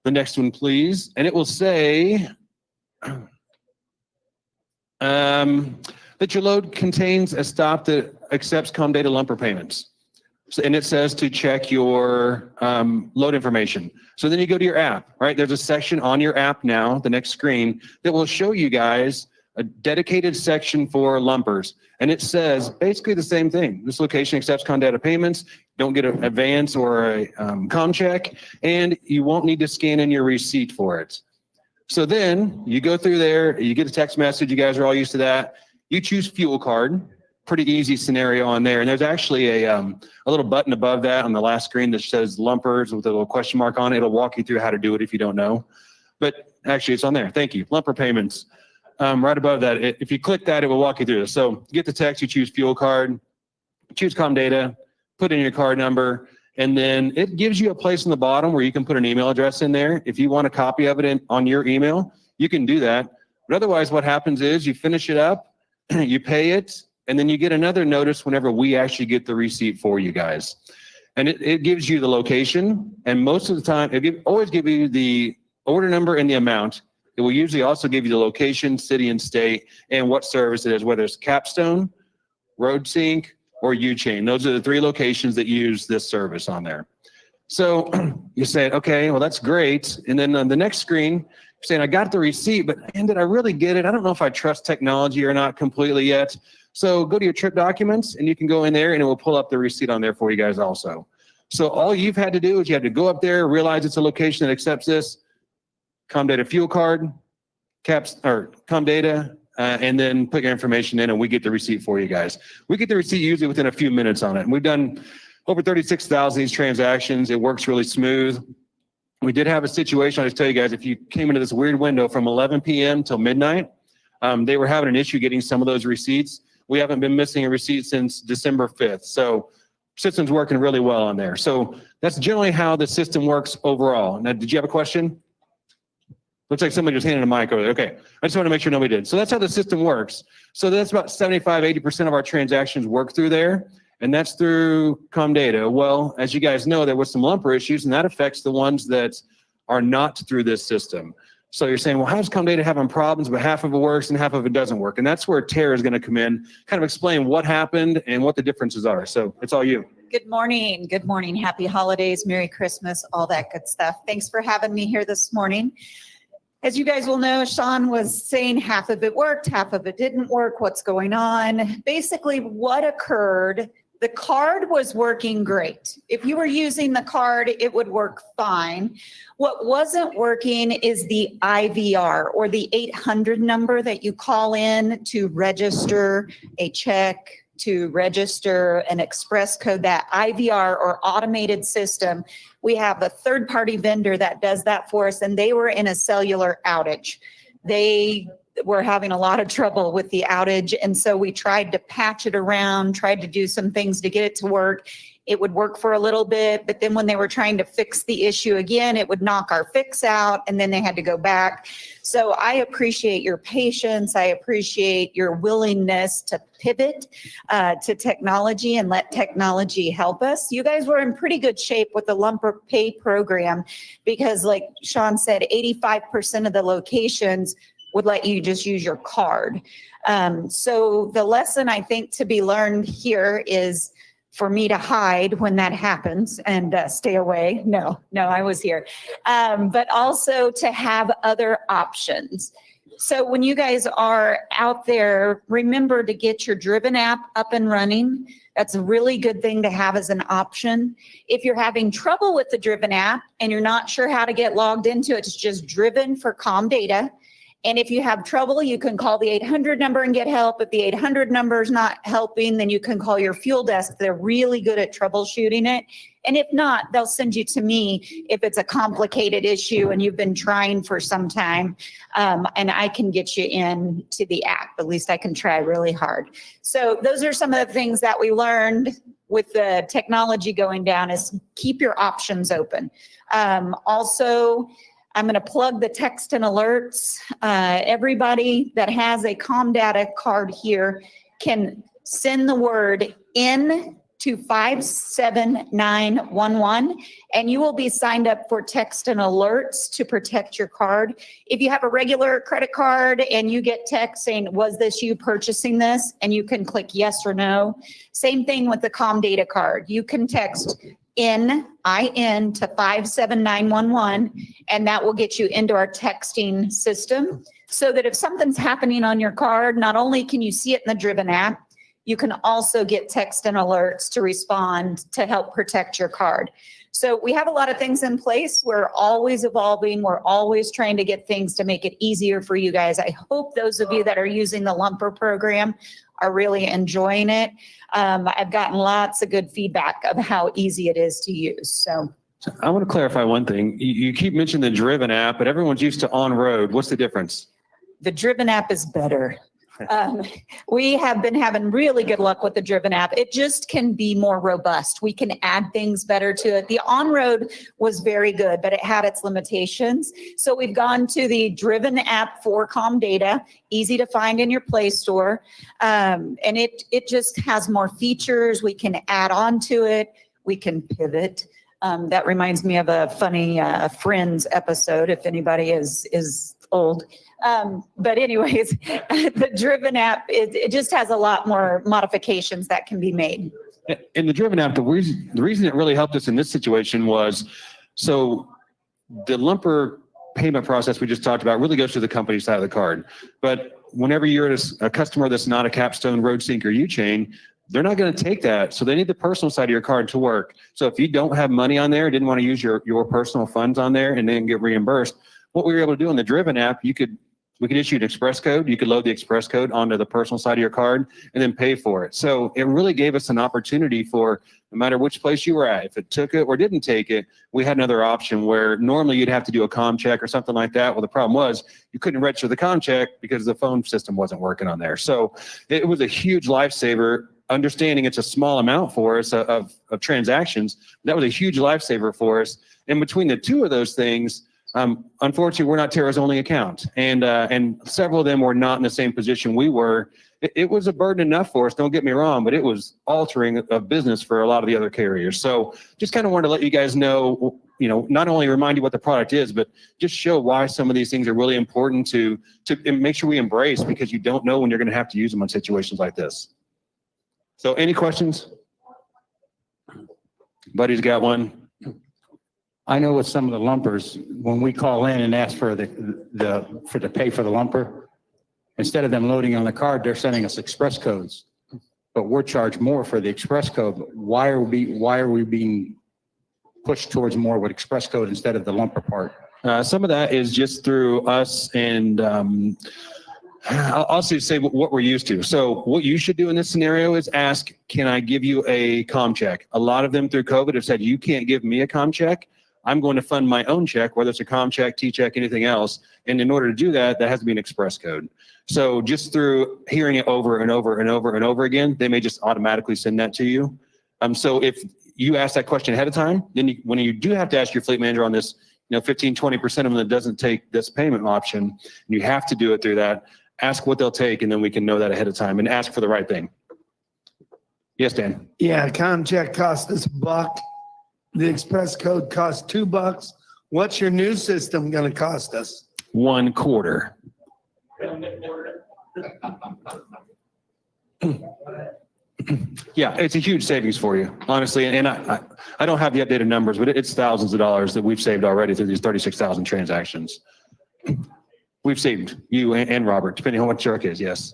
The next one, please. And it will say that your load contains a stop that accepts ComData lumper payments. So, and it says to check your load information. So then you go to your app, right? There's a section on your app now, the next screen, that will show you guys a dedicated section for lumpers. And it says basically the same thing. This location accepts ComData payments, don't get an advance or a com check, and you won't need to scan in your receipt for it. So then you go through there, you get a text message, you guys are all used to that. You choose fuel card, pretty easy scenario on there. And there's actually a little button above that on the last screen that says lumpers with a little question mark on it. It'll walk you through how to do it if you don't know. But actually it's on there, thank you, lumper payments. Right above that, if you click that, it will walk you through this. So you get the text, you choose fuel card, choose ComData, put in your card number, and then it gives you a place in the bottom where you can put an email address in there. If you want a copy of it on your email, you can do that. But otherwise, what happens is you finish it up, you pay it, and then you get another notice whenever we actually get the receipt for you guys. And it gives you the location, and most of the time, always give you the order number and the amount. It will usually also give you the location, city and state, and what service it is, whether it's Capstone, RoadSync, or U-Chain. Those are the 3 locations that use this service on there. So you say, okay, well, that's great. And then on the next screen, you're saying, I got the receipt, but man, did I really get it? I don't know if I trust technology or not completely yet. So go to your trip documents, and you can go in there, and it will pull up the receipt on there for you guys also. So all you've had to do is you have to go up there, realize it's a location that accepts this, ComData fuel card, ComData, and then put your information in, and we get the receipt for you guys. We get the receipt usually within a few minutes on it. And we've done over 36,000 of these transactions. It works really smooth. We did have a situation, I'll just tell you guys, if you came into this weird window from 11 p.m. till midnight, they were having an issue getting some of those receipts. We haven't been missing a receipt since December 5th. So system's working really well on there. So that's generally how the system works overall. Now, did you have a question? Looks like somebody just handed a mic over there. Okay, I just want to make sure nobody did. So that's how the system works. So that's about 75, 80% of our transactions work through there, and that's through ComData. Well, as you guys know, there was some lumper issues, and that affects the ones that are not through this system. So you're saying, well, how does ComData having problems, but half of it works and half of it doesn't work? And that's where Tara is going to come in, kind of explain what happened and what the differences are. So it's all you. Good morning. Good morning. Happy holidays, Merry Christmas, all that good stuff. Thanks for having me here this morning. As you guys will know, Sean was saying half of it worked, half of it didn't work. What's going on? Basically, what occurred, the card was working great. If you were using the card, it would work fine. What wasn't working is the IVR, or the 800 number that you call in to register a check, to register an express code. That IVR, or automated system, we have a third-party vendor that does that for us, and they were in a cellular outage. They were having a lot of trouble with the outage, and so we tried to patch it around, tried to do some things to get it to work. It would work for a little bit, but then when they were trying to fix the issue again, it would knock our fix out, and then they had to go back. So I appreciate your patience. I appreciate your willingness to pivot to technology and let technology help us. You guys were in pretty good shape with the lumper pay program, because like Sean said, 85% of the locations would let you just use your card. So the lesson I think to be learned here is for me to hide when that happens and stay away. No, I was here. But also to have other options. So when you guys are out there, remember to get your Driven app up and running. That's a really good thing to have as an option. If you're having trouble with the Driven app and you're not sure how to get logged into it, it's just Driven for COM data. And if you have trouble, you can call the 800 number and get help. If the 800 number is not helping, then you can call your fuel desk. They're really good at troubleshooting it. And if not, they'll send you to me if it's a complicated issue and you've been trying for some time. And I can get you in to the app. At least I can try really hard. So those are some of the things that we learned with the technology going down is keep your options open. Also, I'm going to plug the text and alerts. Everybody that has a COM data card here can send the word in to 57911 and you will be signed up for text and alerts to protect your card. If you have a regular credit card and you get text saying, was this you purchasing this? And you can click yes or no. Same thing with the COM data card. You can text IN to 57911 and that will get you into our texting system so that if something's happening on your card, not only can you see it in the Driven app, you can also get text and alerts to respond to help protect your card. So we have a lot of things in place. We're always evolving. We're always trying to get things to make it easier for you guys. I hope those of you that are using the Lumper program are really enjoying it. I've gotten lots of good feedback of how easy it is to use. So I want to clarify one thing. You keep mentioning the Driven app, but everyone's used to On Road. What's the difference? the Driven app is better. We have been having really good luck with the Driven app. It just can be more robust. We can add things better to it. The On-Road was very good, but it had its limitations. So we've gone to the Driven app for COM data, easy to find in your Play Store. And it just has more features. We can add on to it. We can pivot. That reminds me of a funny Friends episode, if anybody is old. But anyways, the Driven app, it just has a lot more modifications that can be made. In the Driven app, the reason it really helped us in this situation was, so the lumper payment process we just talked about really goes to the company side of the card. But whenever you're a customer that's not a Capstone, RoadSync, or U-Chain, they're not going to take that. So they need the personal side of your card to work. So if you don't have money on there, didn't want to use your personal funds on there and then get reimbursed, what we were able to do in the Driven app, we could issue an express code. You could load the express code onto the personal side of your card and then pay for it. So it really gave us an opportunity for, no matter which place you were at, if it took it or didn't take it, we had another option where normally you'd have to do a com check or something like that. Well, the problem was you couldn't register the com check because the phone system wasn't working on there. So it was a huge lifesaver. Understanding it's a small amount for us of transactions, that was a huge lifesaver for us. And between the two of those things, unfortunately, we're not Terra's only account, and several of them were not in the same position we were. It was a burden enough for us, don't get me wrong, but it was altering of business for a lot of the other carriers. So just kind of wanted to let you guys know, not only remind you what the product is, but just show why some of these things are really important to make sure we embrace, because you don't know when you're going to have to use them in situations like this. So any questions? Buddy's got one. I know with some of the lumpers, when we call in and ask for the pay for the lumper, instead of them loading on the card, they're sending us express codes, but we're charged more for the express code. Why are we being pushed towards more with express code instead of the lumper part? Some of that is just through us, and I'll also say what we're used to. So what you should do in this scenario is ask, can I give you a com check? A lot of them through COVID have said, you can't give me a com check. I'm going to fund my own check, whether it's a com check, T-check, anything else. And in order to do that, that has to be an express code. So just through hearing it over and over and over and over again, they may just automatically send that to you. So if you ask that question ahead of time, then when you do have to ask your fleet manager on this, 15, 20% of them that doesn't take this payment option, and you have to do it through that, ask what they'll take, and then we can know that ahead of time and ask for the right thing. Yes, Dan? Yeah, com check cost us $1. The express code costs $2. What's your new system going to cost us? $1.25. Yeah, it's a huge savings for you, honestly. And I don't have the updated numbers, but it's thousands of dollars that we've saved already through these 36,000 transactions. We've saved you and Robert, depending on what truck is, yes.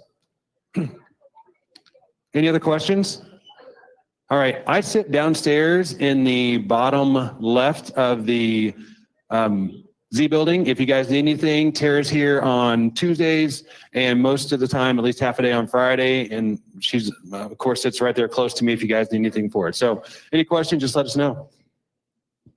Any other questions? All right, I sit downstairs in the bottom left of the Z building. If you guys need anything, Tara's here on Tuesdays and most of the time, at least half a day on Friday. And she's, of course, sits right there close to me if you guys need anything for it. So any questions, just let us know.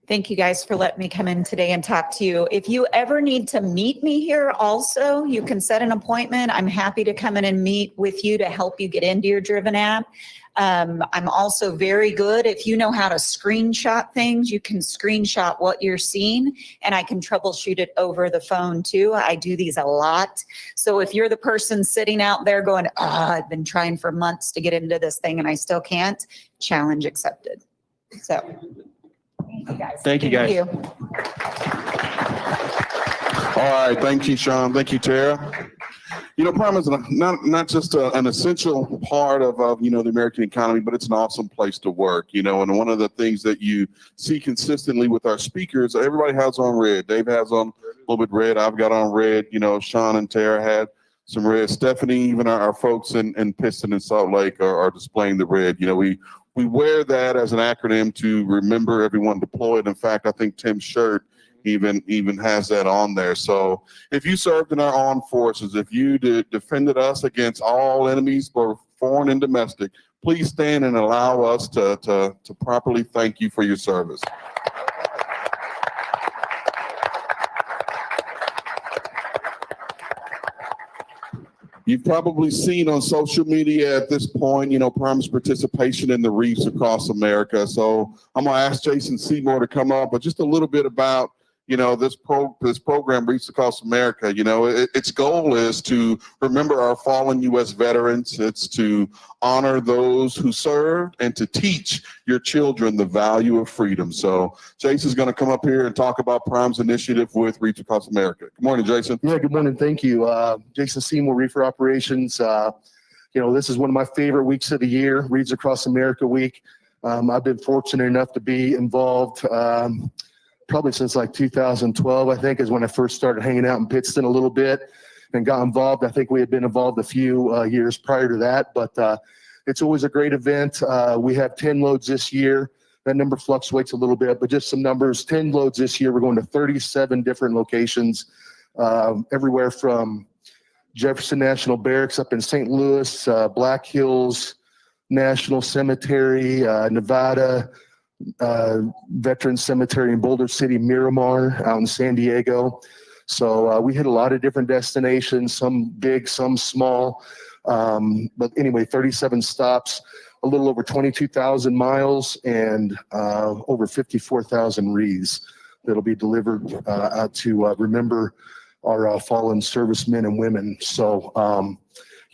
Thank you guys for letting me come in today and talk to you. If you ever need to meet me here also, you can set an appointment. I'm happy to come in and meet with you to help you get into your Driven app. I'm also very good. If you know how to screenshot things, you can screenshot what you're seeing and I can troubleshoot it over the phone too. I do these a lot. So if you're the person sitting out there going, I've been trying for months to get into this thing and I still can't, challenge accepted. So thank you guys. Thank you, guys. All right, thank you, Sean. Thank you, Tara. You know, Prime is not just an essential part of the American economy, but it's an awesome place to work, and one of the things that you see consistently with our speakers, everybody has on red. Dave has on a little bit red. I've got on red. Sean and Tara had some red. Stephanie, even our folks in Piston and Salt Lake are displaying the red. We wear that as an acronym to remember everyone deployed. In fact, I think Tim's shirt even has that on there. So if you served in our armed forces, if you defended us against all enemies, both foreign and domestic, please stand and allow us to properly thank you for your service. You've probably seen on social media at this point, Prime's participation in the Wreaths across America. So I'm gonna ask Jason Seymour to come up, but just a little bit about this program, Wreaths Across America. Its goal is to remember our fallen U.S. veterans. It's to honor those who served and to teach your children the value of freedom. So Jason's going to come up here and talk about Prime's initiative with Wreaths Across America. Good morning, Jason. Yeah, good morning. Thank you. Jason Seymour, Reefer Operations. This is one of my favorite weeks of the year, Wreaths Across America week. I've been fortunate enough to be involved probably since like 2012, I think, is when I first started hanging out in Pittston a little bit and got involved. I think we had been involved a few years prior to that, but it's always a great event. We have 10 loads this year. That number fluctuates a little bit, but just some numbers, 10 loads this year. We're going to 37 different locations, everywhere from Jefferson National Barracks up in St. Louis, Black Hills National Cemetery, Nevada, Veterans Cemetery in Boulder City, Miramar out in San Diego. So we hit a lot of different destinations, some big, some small. But anyway, 37 stops, a little over 22,000 miles, and over 54,000 wreaths that'll be delivered out to remember our fallen servicemen and women. So,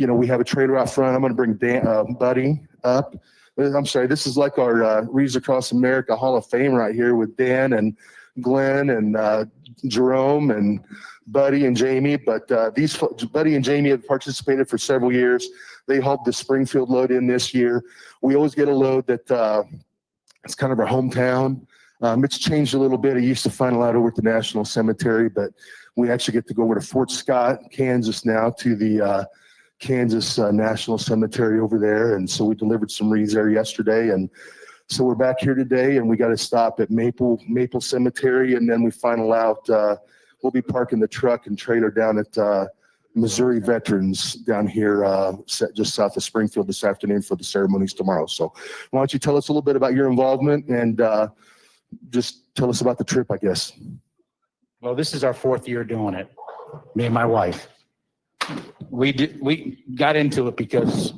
we have a trailer out front. I'm going to bring Buddy up. I'm sorry, this is like our Wreaths Across America Hall of Fame right here with Dan and Glenn and Jerome and Buddy and Jamie. But Buddy and Jamie have participated for several years. They hauled the Springfield load in this year. We always get a load that it's kind of our hometown. It's changed a little bit. I used to find a lot over at the National Cemetery, but we actually get to go over to Fort Scott, Kansas now, to the Kansas National Cemetery over there. And so we delivered some wreaths there yesterday. And so we're back here today and we got to stop at Maple Cemetery. And then we final out, we'll be parking the truck and trailer down at Missouri Veterans down here just south of Springfield this afternoon for the ceremonies tomorrow. So why don't you tell us a little bit about your involvement and just tell us about the trip, I guess. Well, this is our 4th year doing it, me and my wife. We got into it because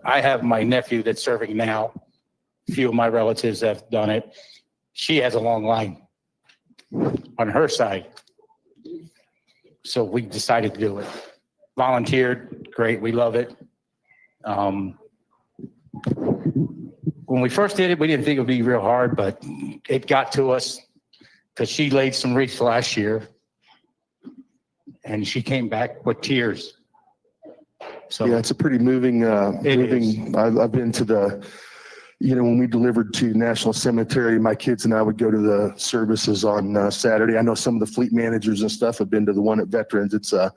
I have my nephew that's serving now. A few of my relatives have done it. She has a long line on her side. So we decided to do it. Volunteered, great, we love it. When we first did it, we didn't think it would be real hard, but it got to us because she laid some wreaths last year and she came back with tears. So Yeah, it's a pretty moving, It I've been to the, when we delivered to National Cemetery, my kids and I would go to the services on Saturday. I know some of the fleet managers and stuff have been to the one at Veterans. It's a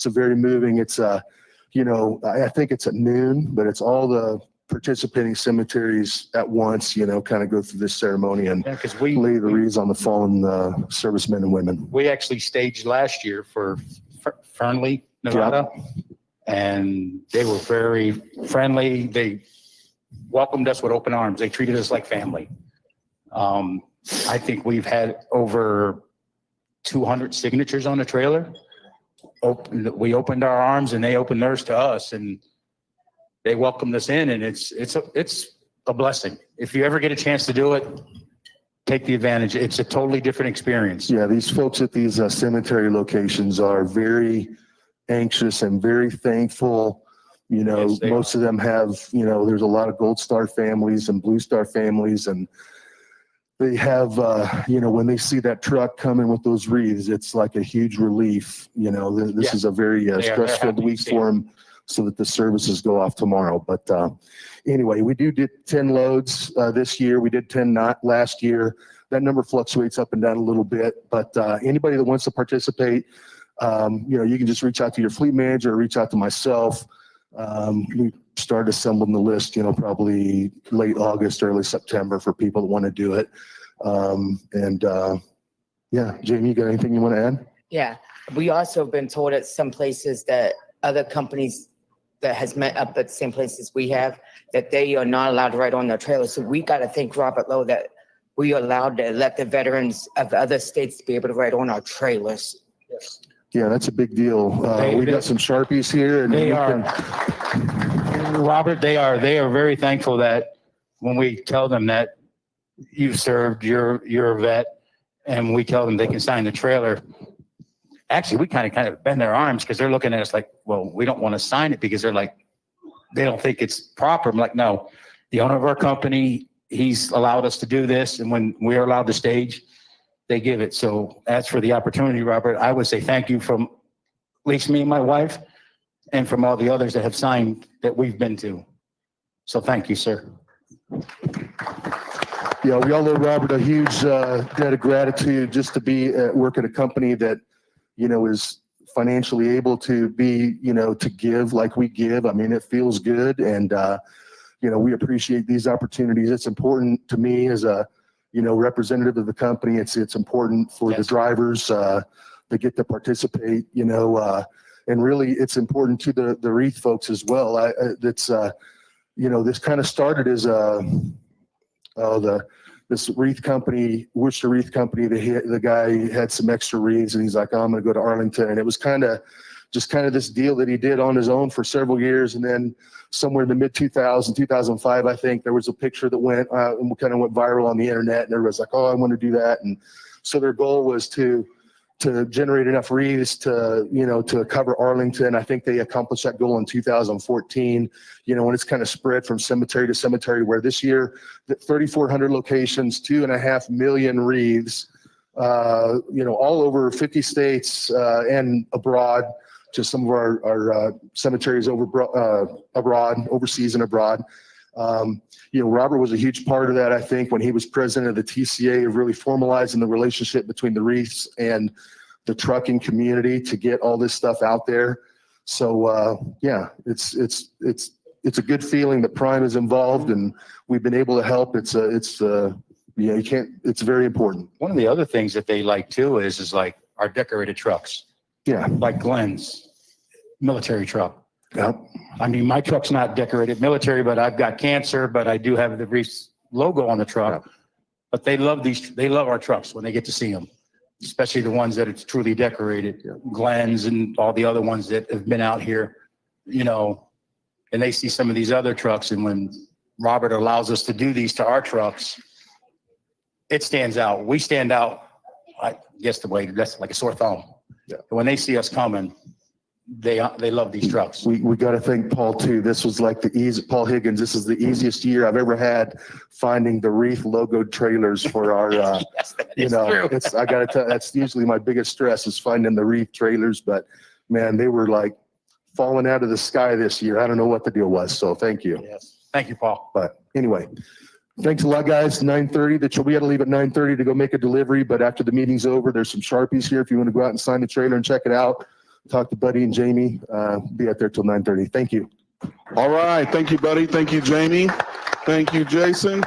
very moving, I think it's at noon, but it's all the participating cemeteries at once, kind of go through this ceremony and because lay the wreaths on the fallen servicemen and women. we actually staged last year for Fernley, Nevada, and they were very friendly. They welcomed us with open arms. They treated us like family. I think we've had over 200 signatures on the trailer. We opened our arms and they opened theirs to us, and they welcomed us in, and it's a blessing. If you ever get a chance to do it, take the advantage. It's a totally different experience. Yeah, these folks at these cemetery locations are very anxious and very thankful. Yes, they most of them have, there's a lot of Gold Star families and Blue Star families, and they have, when they see that truck coming with those wreaths, it's like a huge relief. This is a very stress-filled week for them, so that the services go off tomorrow. But anyway, we did 10 loads this year. We did 10 not last year. That number fluctuates up and down a little bit, but anybody that wants to participate, you can just reach out to your fleet manager or reach out to myself. We started assembling the list, probably late August, early September for people that want to do it. Jamie, you got anything you want to add? Yeah, we also have been told at some places that other companies that has met up at the same places we have, that they are not allowed to ride on their trailers. So we got to thank Robert Lowe that we are allowed to let the veterans of other states be able to ride on our trailers. Yes. Yeah, that's a big deal. We got some Sharpies here, and Robert, they are very thankful that when we tell them that you've served, you're a vet, and we tell them they can sign the trailer. Actually, we kind of bend their arms because they're looking at us like, well, we don't want to sign it because they don't think it's proper. I'm like, no, the owner of our company, he's allowed us to do this. And when we're allowed to stage, they give it. So as for the opportunity, Robert, I would say thank you from at least me and my wife, and from all the others that have signed that we've been to. So thank you, sir. Yeah, we all owe Robert a huge debt of gratitude just to be at work at a company that, is financially able to be, to give like we give. I mean, it feels good. And, we appreciate these opportunities. It's important to me as a, representative of the company. It's important for the drivers that get to participate, and really it's important to the wreath folks as well. This kind of started as this wreath company, Worcester Wreath Company. The guy had some extra wreaths, and he's like, "Oh, I'm going to go to Arlington." And it was kind of this deal that he did on his own for several years. And then somewhere in the mid 2005, I think there was a picture that went viral on the internet, and everybody's like, "Oh, I want to do that." And so their goal was to generate enough wreaths to cover Arlington. I think they accomplished that goal in 2014, when it's kind of spread from cemetery to cemetery, where this year, 3,400 locations, 2.5 million wreaths, all over 50 states and abroad, to some of our cemeteries abroad, overseas and abroad. Robert was a huge part of that, I think, when he was president of the TCA, of really formalizing the relationship between the wreaths and the trucking community to get all this stuff out there. So it's a good feeling that Prime is involved, and we've been able to help. It's very important. One of the other things that they like too is like our decorated trucks. Yeah. Like Glenn's military truck. Yep. I mean, my truck's not decorated military, but I've got cancer, but I do have the Wreaths logo on the truck. Yep. But they love our trucks when they get to see them, especially the ones that it's truly decorated. Yep. Glenn's and all the other ones that have been out here, and they see some of these other trucks. And when Robert allows us to do these to our trucks, it stands out. We stand out, I guess that's like a sore thumb. Yeah. When they see us coming, they love these trucks. We got to thank Paul too. This was like Paul Higgins. This is the easiest year I've ever had finding the wreath logoed trailers for our, yes, I got to tell, that's usually my biggest stress is finding the wreath trailers, but man, they were like falling out of the sky this year. I don't know what the deal was. So thank you. Yes. Thank you, Paul. But anyway, thanks a lot, guys. 9:30. We got to leave at 9:30 to go make a delivery. But after the meeting's over, there's some Sharpies here if you want to go out and sign the trailer and check it out. Talk to Buddy and Jamie. Be out there till 9:30. Thank you. All right. Thank you, buddy. Thank you, Jamie. Thank you, Jason.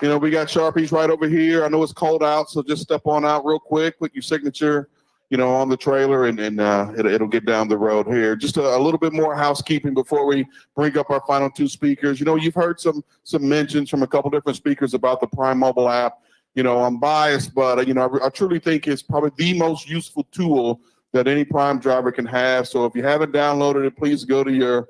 You know, we got Sharpies right over here. I know it's cold out, so just step on out real quick, put your signature, you know, on the trailer, and it'll get down the road here. Just a little bit more housekeeping before we bring up our final two speakers. You know, you've heard some mentions from a couple different speakers about the Prime mobile app. You know, I'm biased, but, you know, I truly think it's probably the most useful tool that any Prime driver can have. So if you haven't downloaded it, please go to your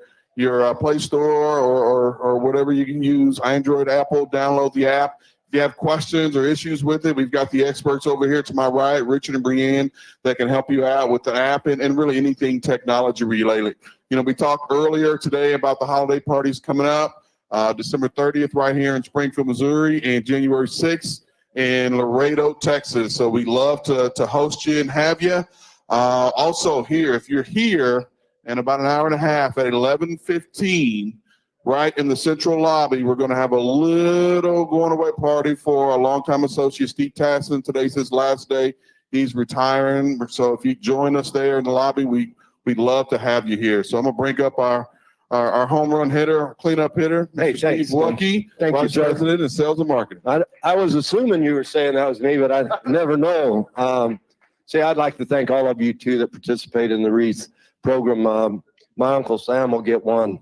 Play Store or whatever you can use, Android, Apple, download the app. If you have questions or issues with it, we've got the experts over here to my right, Richard and Brianne, that can help you out with the app and really anything technology related. You know, we talked earlier today about the holiday parties coming up, December 30th right here in Springfield, Missouri, and January 6th in Laredo, Texas. So we'd love to host you and have you. Also here, if you're here in about an hour and a half at 11:15, right in the central lobby, we're going to have a little going away party for a longtime associate, Steve Tassin. Today's his last day. He's retiring. So if you join us there in the lobby, we'd love to have you here. So I'm going to bring up our home run hitter, cleanup hitter, Hey, thanks. Steve Lucky, Thank you, Vice sir. President in Sales and Marketing. I was assuming you were saying that was me, but I never know. I'd like to thank all of you too that participate in the Wreaths program. My Uncle Sam will get one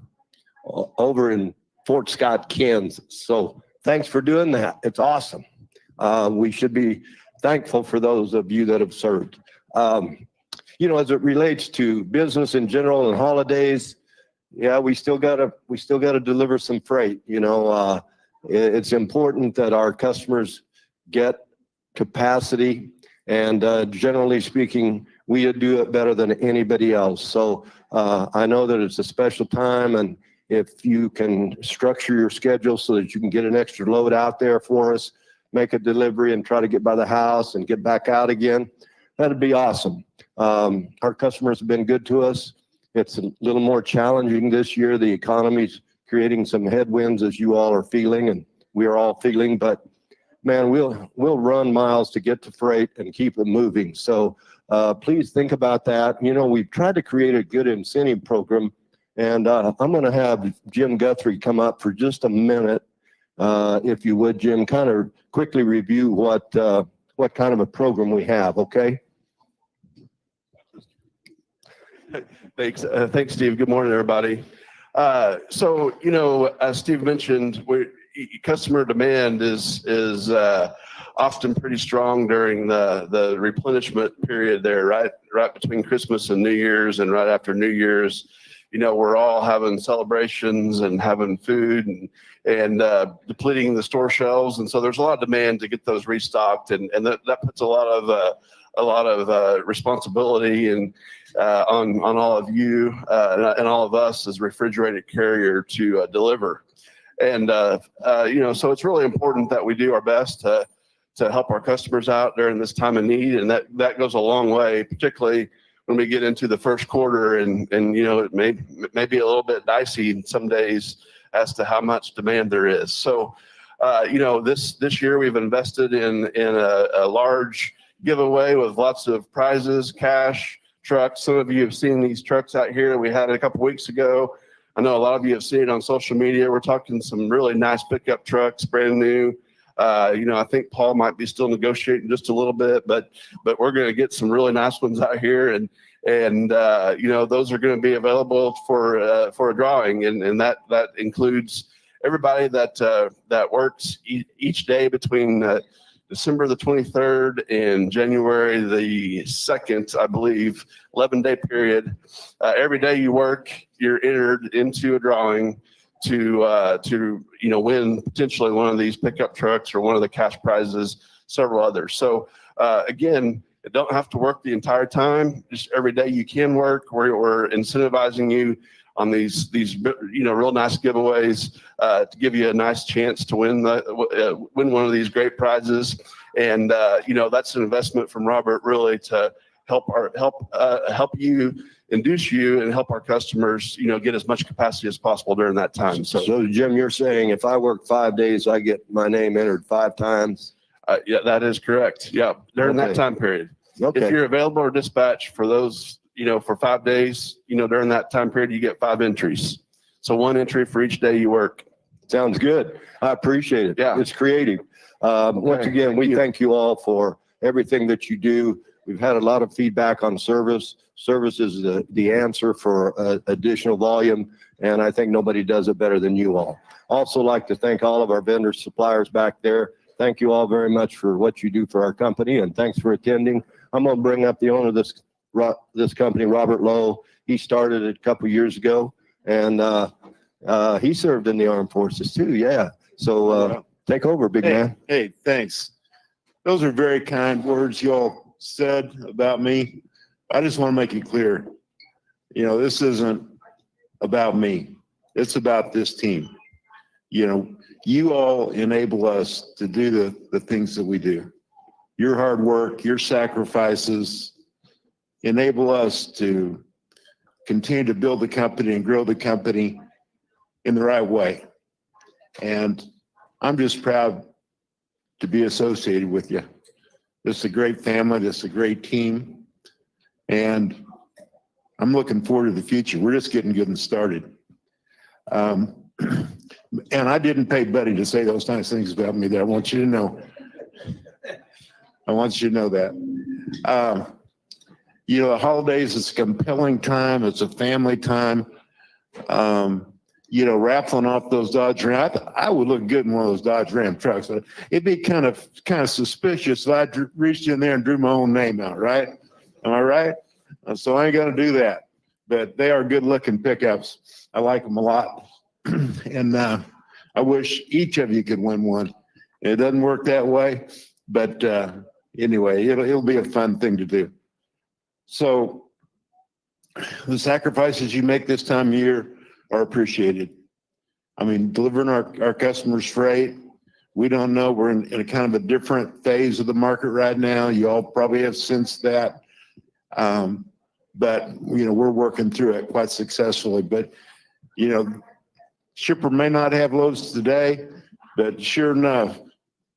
over in Fort Scott, Kansas. So thanks for doing that. It's awesome. We should be thankful for those of you that have served. You know, as it relates to business in general and holidays, yeah, we still gotta deliver some freight. You know, it's important that our customers get capacity, and generally speaking, we do it better than anybody else. So I know that it's a special time, and if you can structure your schedule so that you can get an extra load out there for us, make a delivery and try to get by the house and get back out again, that'd be awesome. Our customers have been good to us. It's a little more challenging this year. The economy's creating some headwinds, as you all are feeling, and we are all feeling, but man, we'll run miles to get to freight and keep it moving. So please think about that. You know, we've tried to create a good incentive program, and I'm going to have Jim Guthrie come up for just a minute. If you would, Jim, kind of quickly review what kind of a program we have, okay? Thanks, Steve. Good morning, everybody. So, you know, as Steve mentioned, customer demand is often pretty strong during the replenishment period there, right between Christmas and New Year's, and right after New Year's. You know, we're all having celebrations and having food and depleting the store shelves, and so there's a lot of demand to get those restocked, and that puts a lot of responsibility and on all of you and all of us as refrigerated carrier to deliver. And you know, so it's really important that we do our best to help our customers out during this time of need, and that goes a long way, particularly when we get into the first quarter, and you know, it may be a little bit dicey some days as to how much demand there is. So you know, this year we've invested in a large giveaway with lots of prizes, cash, trucks. Some of you have seen these trucks out here that we had a couple weeks ago. I know a lot of you have seen it on social media. We're talking some really nice pickup trucks, brand new. You know, I think Paul might be still negotiating just a little bit, but we're going to get some really nice ones out here, and you know, those are going to be available for a drawing, and that includes everybody that works each day between December the 23rd and January the 2nd, I believe, 11-day period. Every day you work, you're entered into a drawing to you know, win potentially one of these pickup trucks or one of the cash prizes, several others. So again, you don't have to work the entire time. Just every day you can work. We're incentivizing you on these you know, real nice giveaways to give you a nice chance to win one of these great prizes. And you know, that's an investment from Robert really to help you, induce you, and help our customers, get as much capacity as possible during that time. So Jim, you're saying if I work 5 days, I get my name entered 5 times? Yeah, that is correct. Yeah, during that Okay. time period. Okay. If you're available or dispatched for those, for 5 days, during that time period, you get 5 entries. So 1 entry for each day you work. Sounds good. I appreciate it. Yeah. It's creative. Once again, we thank you all for everything that you do. We've had a lot of feedback on service. Service is the answer for additional volume, and I think nobody does it better than you all. Also like to thank all of our vendors, suppliers back there. Thank you all very much for what you do for our company, and thanks for attending. I'm going to bring up the owner of this company, Robert Lowe. He started it a couple years ago, and he served in the armed forces too. Yeah. So take over, big man. Hey, thanks. Those are very kind words you all said about me. I just want to make it clear, this isn't about me. It's about this team. You all enable us to do the things that we do. Your hard work, your sacrifices enable us to continue to build the company and grow the company in the right way. And I'm just proud to be associated with you. This is a great family. This is a great team. And I'm looking forward to the future. We're just getting good and started. And I didn't pay Buddy to say those nice things about me there. I want you to know. I want you to know that. The holidays is a compelling time. It's a family time. Raffling off those Dodge Ram. I would look good in one of those Dodge Ram trucks. It'd be kind of suspicious if I reached in there and drew my own name out, right? Am I right? So I ain't gonna do that. But they are good looking pickups. I like them a lot. And I wish each of you could win one. It doesn't work that way, but anyway, it'll be a fun thing to do. So the sacrifices you make this time of year are appreciated. I mean, delivering our customers freight, we don't know. We're in a kind of a different phase of the market right now. You all probably have sensed that. But, we're working through it quite successfully. But, shipper may not have loads today, but sure enough,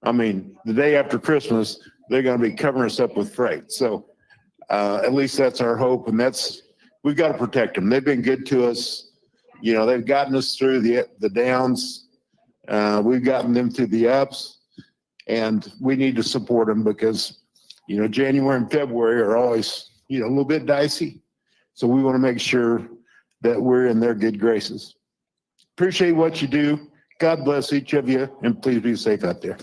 the day after Christmas, they're going to be covering us up with freight. So at least that's our hope. And we've got to protect them. They've been good to us. They've gotten us through the downs. We've gotten them through the ups, and we need to support them because, January and February are always, a little bit dicey. So we want to make sure that we're in their good graces. Appreciate what you do. God bless each of you, and please be safe out there.